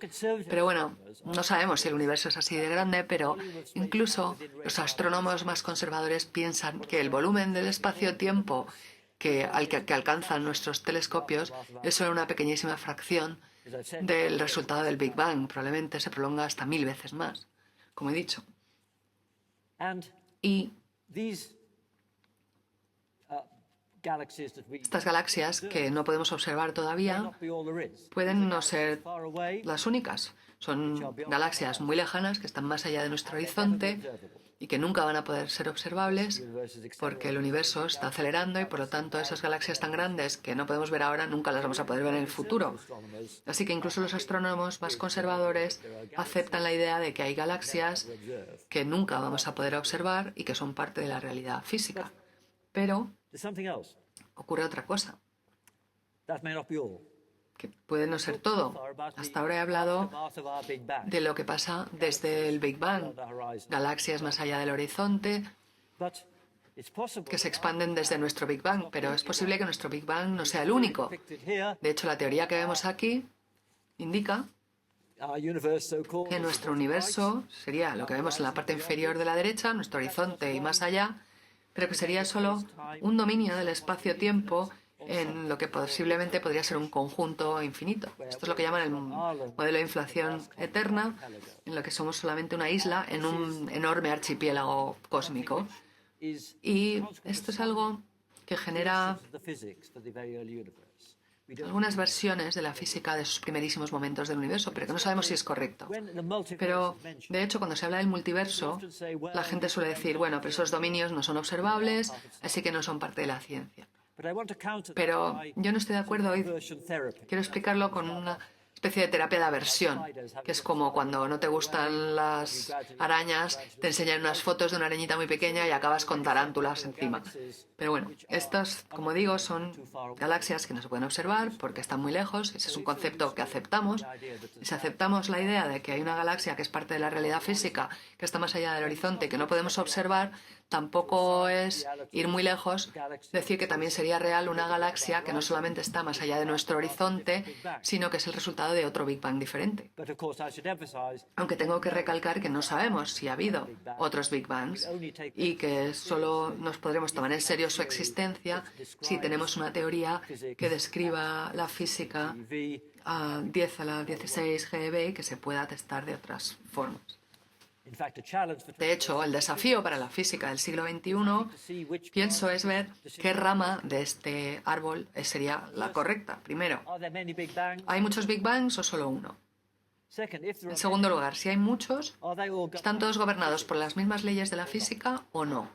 Pero bueno, no sabemos si el universo es así de grande, pero incluso los astrónomos más conservadores piensan que el volumen del espacio-tiempo que alcanzan nuestros telescopios es solo una pequeñísima fracción del resultado del Big Bang. Probablemente se prolonga hasta 1000 veces más, como he dicho. Y estas galaxias que no podemos observar todavía pueden no ser las únicas. Son galaxias muy lejanas que están más allá de nuestro horizonte y que nunca van a poder ser observables porque el universo está acelerando y por lo tanto esas galaxias tan grandes que no podemos ver ahora nunca las vamos a poder ver en el futuro. Así que incluso los astrónomos más conservadores aceptan la idea de que hay galaxias que nunca vamos a poder observar y que son parte de la realidad física. Pero ocurre otra cosa, que puede no ser todo. Hasta ahora he hablado de lo que pasa desde el Big Bang, galaxias más allá del horizonte que se expanden desde nuestro Big Bang, pero es posible que nuestro Big Bang no sea el único. De hecho, la teoría que vemos aquí indica que nuestro universo sería lo que vemos en la parte inferior de la derecha, nuestro horizonte y más allá, pero que sería solo un dominio del espacio-tiempo en lo que posiblemente podría ser un conjunto infinito. Esto es lo que llaman el modelo de inflación eterna, en lo que somos solamente una isla en un enorme archipiélago cósmico. Y esto es algo que genera algunas versiones de la física de sus primerísimos momentos del universo, pero que no sabemos si es correcto. Pero, de hecho, cuando se habla del multiverso, la gente suele decir, bueno, pero esos dominios no son observables, así que no son parte de la ciencia. Pero yo no estoy de acuerdo y quiero explicarlo con una especie de terapia de aversión, que es como cuando no te gustan las arañas, te enseñan unas fotos de una arañita muy pequeña y acabas con tarántulas encima. Pero bueno, estas, como digo, son galaxias que no se pueden observar porque están muy lejos. Ese es un concepto que aceptamos. Y si aceptamos la idea de que hay una galaxia que es parte de la realidad física, que está más allá del horizonte, que no podemos observar, tampoco es ir muy lejos decir que también sería real una galaxia que no solamente está más allá de nuestro horizonte, sino que es el resultado resultado de otro Big Bang diferente. Aunque tengo que recalcar que no sabemos si ha habido otros Big Bangs y que solo nos podremos tomar en serio su existencia si tenemos una teoría que describa la física a 10 a la 16 GeV y que se pueda testar de otras formas. De hecho, el desafío para la física del siglo XXI, pienso, es ver qué rama de este árbol sería la correcta. Primero, ¿hay muchos Big Bangs o solo uno? En segundo lugar, si hay muchos, ¿están todos gobernados por las mismas leyes de la física o no?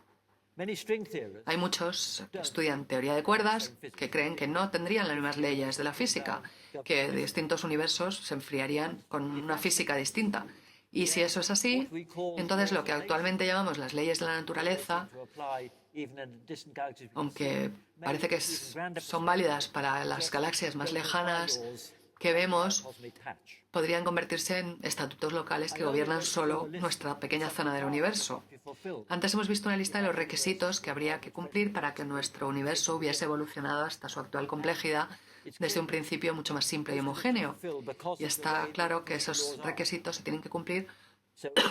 Hay muchos que estudian teoría de cuerdas que creen que no tendrían las mismas leyes de la física, que distintos universos se enfriarían con una física distinta. Y si eso es así, entonces lo que actualmente llamamos las leyes de la naturaleza, aunque parece que son válidas para las galaxias más lejanas que vemos, podrían convertirse en estatutos locales que gobiernan solo nuestra pequeña zona del universo. Antes hemos visto una lista de los requisitos que habría que cumplir para que nuestro universo hubiese evolucionado hasta su actual complejidad desde un principio mucho más simple y homogéneo. Y está claro que esos requisitos se tienen que cumplir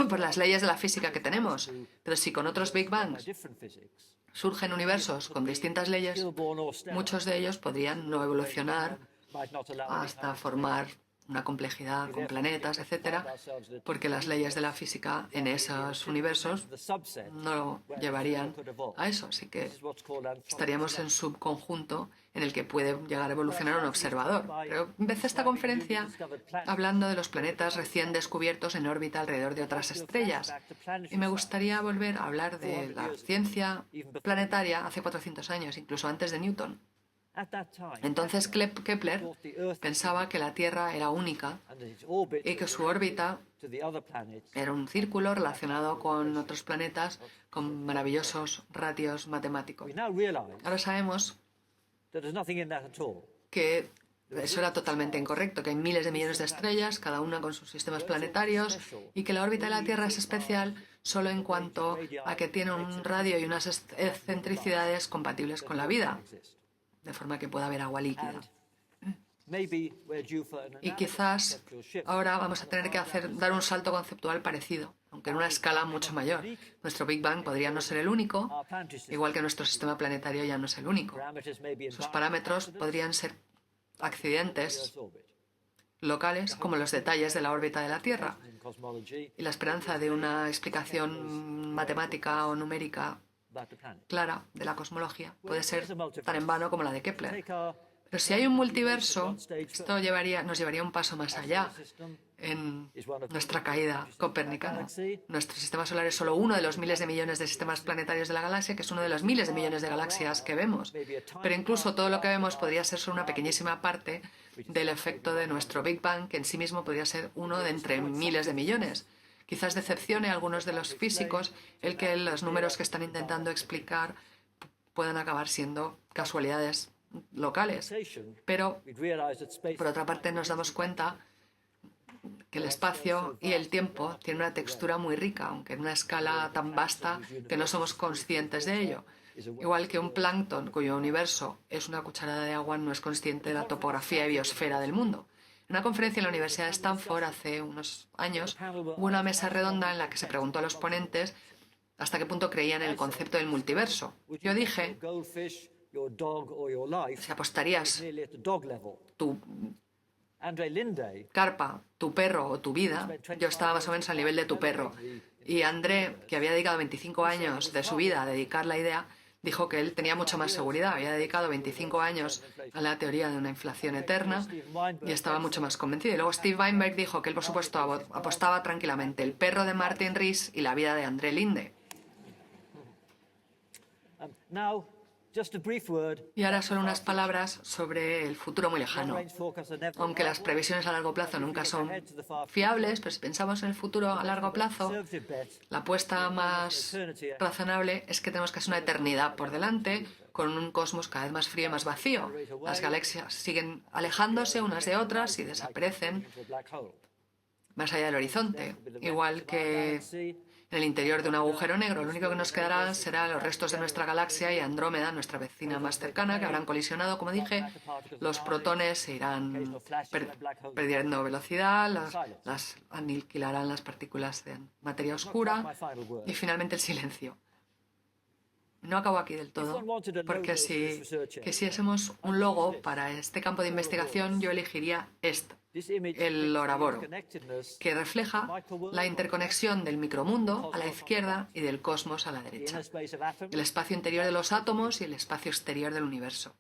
por las leyes de la física que tenemos. Pero si con otros Big Bangs surgen universos con distintas leyes, muchos de ellos podrían no evolucionar hasta formar una complejidad con planetas, etcétera, porque las leyes de la física en esos universos no llevarían a eso. Así que estaríamos en subconjunto en el que puede llegar a evolucionar un observador. Pero empecé esta conferencia hablando de los planetas recién descubiertos en órbita alrededor de otras estrellas. Y me gustaría volver a hablar de la ciencia planetaria hace 400 años, incluso antes de Newton. Entonces Kepler pensaba que la Tierra era única y que su órbita era un círculo relacionado con otros planetas con maravillosos ratios matemáticos. Ahora sabemos que eso era totalmente incorrecto, que hay miles de millones de estrellas, cada una con sus sistemas planetarios, y que la órbita de la Tierra es especial solo en cuanto a que tiene un radio y unas excentricidades compatibles con la vida, de forma que pueda haber agua líquida. Y quizás ahora vamos a tener que dar un salto conceptual parecido, aunque en una escala mucho mayor. Nuestro Big Bang podría no ser el único, igual que nuestro sistema planetario ya no es el único. Sus parámetros podrían ser accidentes locales, como los detalles de la órbita de la Tierra. Y la esperanza de una explicación matemática o numérica clara de la cosmología puede ser tan en vano como la de Kepler. Pero si hay un multiverso, esto nos llevaría un paso más allá en nuestra caída copernicana. Nuestro sistema solar es solo uno de los miles de millones de sistemas planetarios de la galaxia, que es uno de los miles de millones de galaxias que vemos. Pero incluso todo lo que vemos podría ser solo una pequeñísima parte del efecto de nuestro Big Bang, que en sí mismo podría ser uno de entre miles de millones. Quizás decepcione a algunos de los físicos el que los números que están intentando explicar puedan acabar siendo casualidades locales. Pero, por otra parte, nos damos cuenta que el espacio y el tiempo tienen una textura muy rica, aunque en una escala tan vasta que no somos conscientes de ello. Igual que un plancton cuyo universo es una cucharada de agua no es consciente de la topografía y biosfera del mundo. En una conferencia en la Universidad de Stanford hace unos años hubo una mesa redonda en la que se preguntó a los ponentes hasta qué punto creían en el concepto del multiverso. Yo dije, si apostarías tu carpa, tu perro o tu vida, yo estaba más o menos al nivel de tu perro. Y André, que había dedicado 25 años de su vida a dedicar la idea, dijo que él tenía mucha más seguridad. Había dedicado 25 años a la teoría de una inflación eterna y estaba mucho más convencido. Y luego Steve Weinberg dijo que él, por supuesto, apostaba tranquilamente el perro de Martin Rees y la vida de André Linde. Y ahora solo unas palabras sobre el futuro muy lejano. Aunque las previsiones a largo plazo nunca son fiables, pero si pensamos en el futuro a largo plazo, la apuesta más razonable es que tenemos casi una eternidad por delante, con un cosmos cada vez más frío y más vacío. Las galaxias siguen alejándose unas de otras y desaparecen más allá del horizonte. Igual que en el interior de un agujero negro. Lo único que nos quedará serán los restos de nuestra galaxia y Andrómeda, nuestra vecina más cercana, que habrán colisionado, como dije. Los protones se irán perdiendo velocidad, las aniquilarán las partículas de materia oscura y finalmente el silencio. No acabo aquí del todo, porque si quisiésemos un logo para este campo de investigación, yo elegiría esto, el Ouroboros, que refleja la interconexión del micromundo a la izquierda y del cosmos a la derecha, el espacio interior de los átomos y el espacio exterior del universo.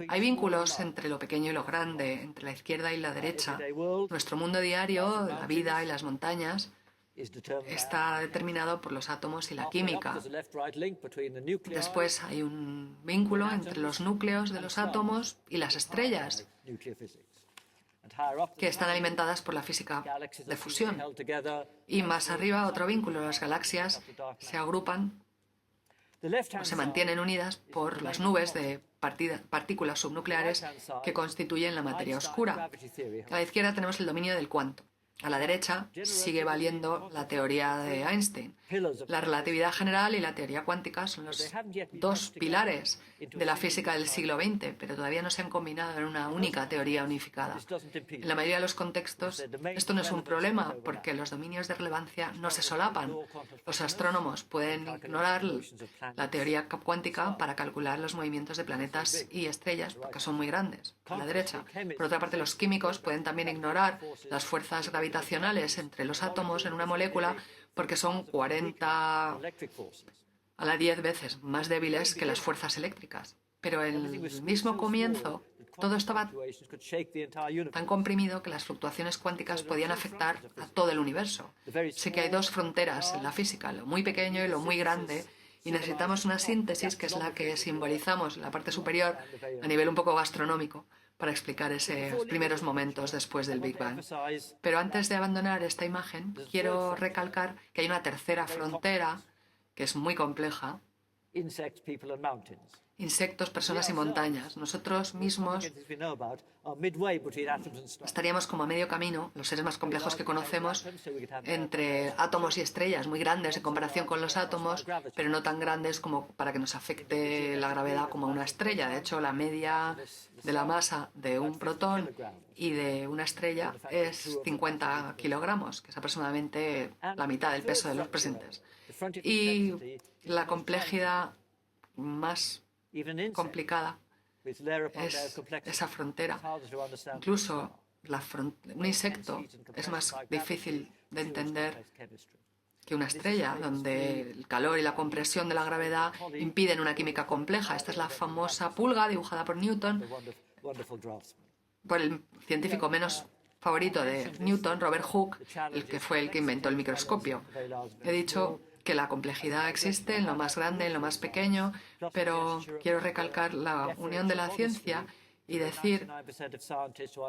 Hay vínculos entre lo pequeño y lo grande, entre la izquierda y la derecha. Nuestro mundo diario, la vida y las montañas, está determinado por los átomos y la química. Después hay un vínculo entre los núcleos de los átomos y las estrellas, que están alimentadas por la física de fusión. Y más arriba, otro vínculo. Las galaxias se agrupan o se mantienen unidas por las nubes de partículas subnucleares que constituyen la materia oscura. A la izquierda tenemos el dominio del cuanto. A la derecha sigue valiendo la teoría de Einstein. La relatividad general y la teoría cuántica son los dos pilares de la física del siglo XX, pero todavía no se han combinado en una única teoría unificada. En la mayoría de los contextos esto no es un problema porque los dominios de relevancia no se solapan. Los astrónomos pueden ignorar la teoría cuántica para calcular los movimientos de planetas y estrellas porque son muy grandes, a la derecha. Por otra parte, los químicos pueden también ignorar las fuerzas gravitacionales entre los átomos en una molécula porque son 40 a la 10 veces más débiles que las fuerzas eléctricas. Pero en el mismo comienzo todo estaba tan comprimido que las fluctuaciones cuánticas podían afectar a todo el universo. Sé que hay dos fronteras en la física, lo muy pequeño y lo muy grande, y necesitamos una síntesis que es la que simbolizamos en la parte superior a nivel un poco gastronómico, para explicar esos primeros momentos después del Big Bang. Pero antes de abandonar esta imagen, quiero recalcar que hay una tercera frontera que es muy compleja. Insectos, personas y montañas. Nosotros mismos estaríamos como a medio camino, los seres más complejos que conocemos, entre átomos y estrellas, muy grandes en comparación con los átomos, pero no tan grandes como para que nos afecte la gravedad como a una estrella. De hecho, la media de la masa de un protón y de una estrella es 50 kilogramos, que es aproximadamente la mitad del peso de los presentes. Y la complejidad más complicada es esa frontera. Incluso un insecto es más difícil de entender que una estrella, donde el calor y la compresión de la gravedad impiden una química compleja. Esta es la famosa pulga dibujada por Newton, por el científico menos favorito de Newton, Robert Hooke, el que fue el que inventó el microscopio. He didicho que la complejidad existe en lo más grande, en lo más pequeño, pero quiero recalcar la unión de la ciencia y decir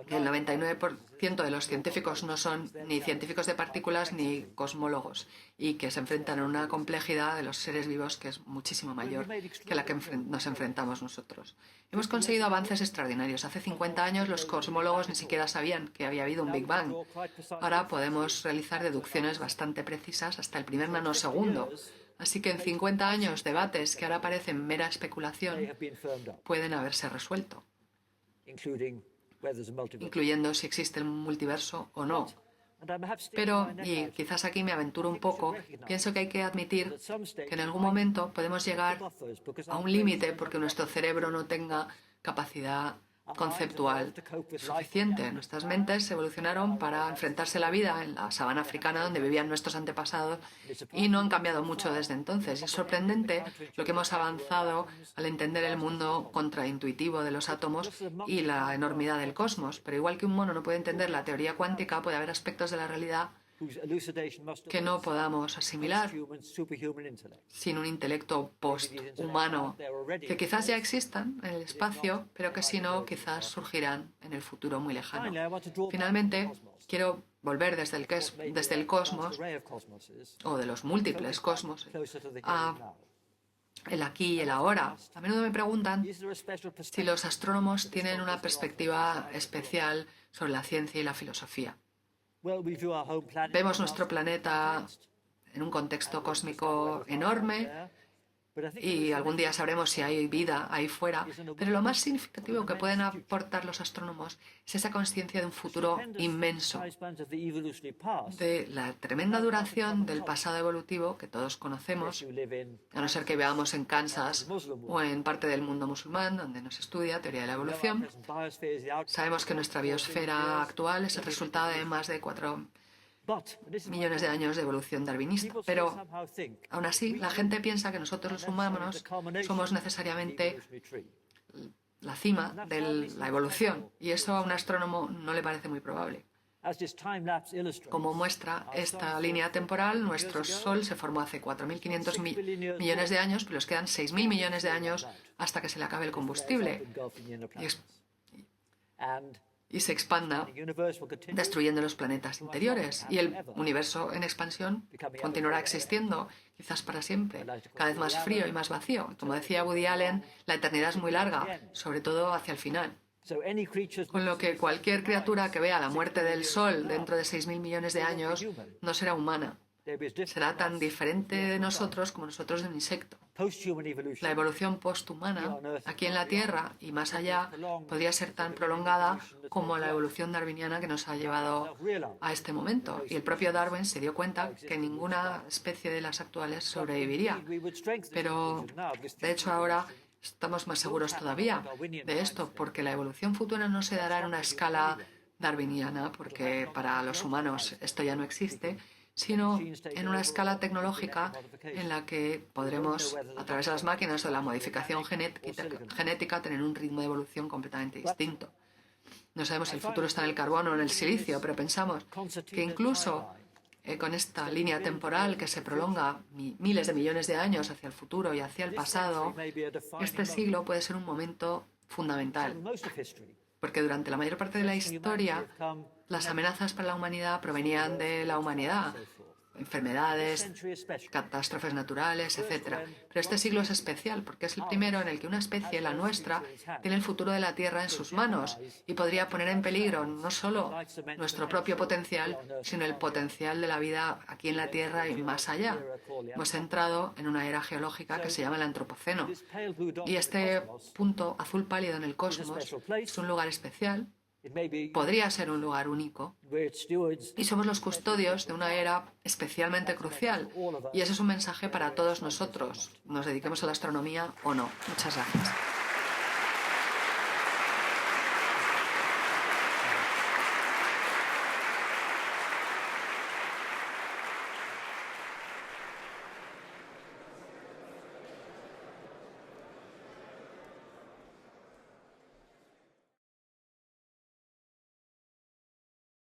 que el 99% de los científicos no son ni científicos de partículas ni cosmólogos y que se enfrentan a una complejidad de los seres vivos que es muchísimo mayor que la que nos enfrentamos nosotros. Hemos conseguido avances extraordinarios. Hace 50 años los cosmólogos ni siquiera sabían que había habido un Big Bang. Ahora podemos realizar deducciones bastante precisas hasta el primer nanosegundo. Así que en 50 años debates que ahora parecen mera especulación pueden haberse resuelto, incluyendo si existe el multiverso o no. Pero, y quizás aquí me aventuro un poco, pienso que hay que admitir que en algún momento podemos llegar a un límite porque nuestro cerebro no tenga capacidad conceptual suficiente. Nuestras mentes evolucionaron para enfrentarse a la vida en la sabana africana donde vivían nuestros antepasados y no han cambiado mucho desde entonces. Es sorprendente lo que hemos avanzado al entender el mundo contraintuitivo de los átomos y la enormidad del cosmos. Pero igual que un mono no puede entender la teoría cuántica, puede haber aspectos de la realidad que no podamos asimilar sin un intelecto posthumano, que quizás ya existan en el espacio, pero que si no, quizás surgirán en el futuro muy lejano. Finalmente, quiero volver desde el cosmos, o de los múltiples cosmos, a el aquí y el ahora. A menudo me preguntan si los astrónomos tienen una perspectiva especial sobre la ciencia y la filosofía. Vemos nuestro planeta en un contexto cósmico enorme y algún día sabremos si hay vida ahí fuera, pero lo más significativo que pueden aportar los astrónomos es esa conciencia de un futuro inmenso, de la tremenda duración del pasado evolutivo que todos conocemos, a no ser que veamos en Kansas o en parte del mundo musulmán, donde no se estudia teoría de la evolución. Sabemos que nuestra biosfera actual es el resultado de más de 4 millones de años de evolución darwinista, pero aún así la gente piensa que nosotros los humanos somos necesariamente la cima de la evolución y eso a un astrónomo no le parece muy probable. Como muestra esta línea temporal, nuestro Sol se formó hace 4.500 millones de años, pero nos quedan 6.000 millones de años hasta que se le acabe el combustible y se expanda, destruyendo los planetas interiores. Y el universo en expansión continuará existiendo, quizás para siempre, cada vez más frío y más vacío. Como decía Woody Allen, la eternidad es muy larga, sobre todo hacia el final. Con lo que cualquier criatura que vea la muerte del Sol dentro de 6.000 millones de años no será humana. Será tan diferente de nosotros como nosotros de un insecto. La evolución posthumana aquí en la Tierra y más allá podría ser tan prolongada como la evolución darwiniana que nos ha llevado a este momento. Y el propio Darwin se dio cuenta que ninguna especie de las actuales sobreviviría. Pero, de hecho, ahora estamos más seguros todavía de esto, porque la evolución futura no se dará en una escala darwiniana, porque para los humanos esto ya no existe, sino en una escala tecnológica en la que podremos, a través de las máquinas o de la modificación genética, tener un ritmo de evolución completamente distinto. No sabemos si el futuro está en el carbono o en el silicio, pero pensamos que incluso con esta línea temporal que se prolonga miles de millones de años hacia el futuro y hacia el pasado, este siglo puede ser un momento fundamental. Porque durante la mayor parte de la historia, las amenazas para la humanidad provenían de la humanidad, enfermedades, catástrofes naturales, etc. Pero este siglo es especial porque es el primero en el que una especie, la nuestra, tiene el futuro de la Tierra en sus manos y podría poner en peligro no solo nuestro propio potencial, sino el potencial de la vida aquí en la Tierra y más allá. Hemos entrado en una era geológica que se llama el Antropoceno. Y este punto azul pálido en el cosmos es un lugar especial. Podría ser un lugar único y somos los custodios de una era especialmente crucial y ese es un mensaje para todos nosotros, nos dediquemos a la astronomía o no. Muchas gracias.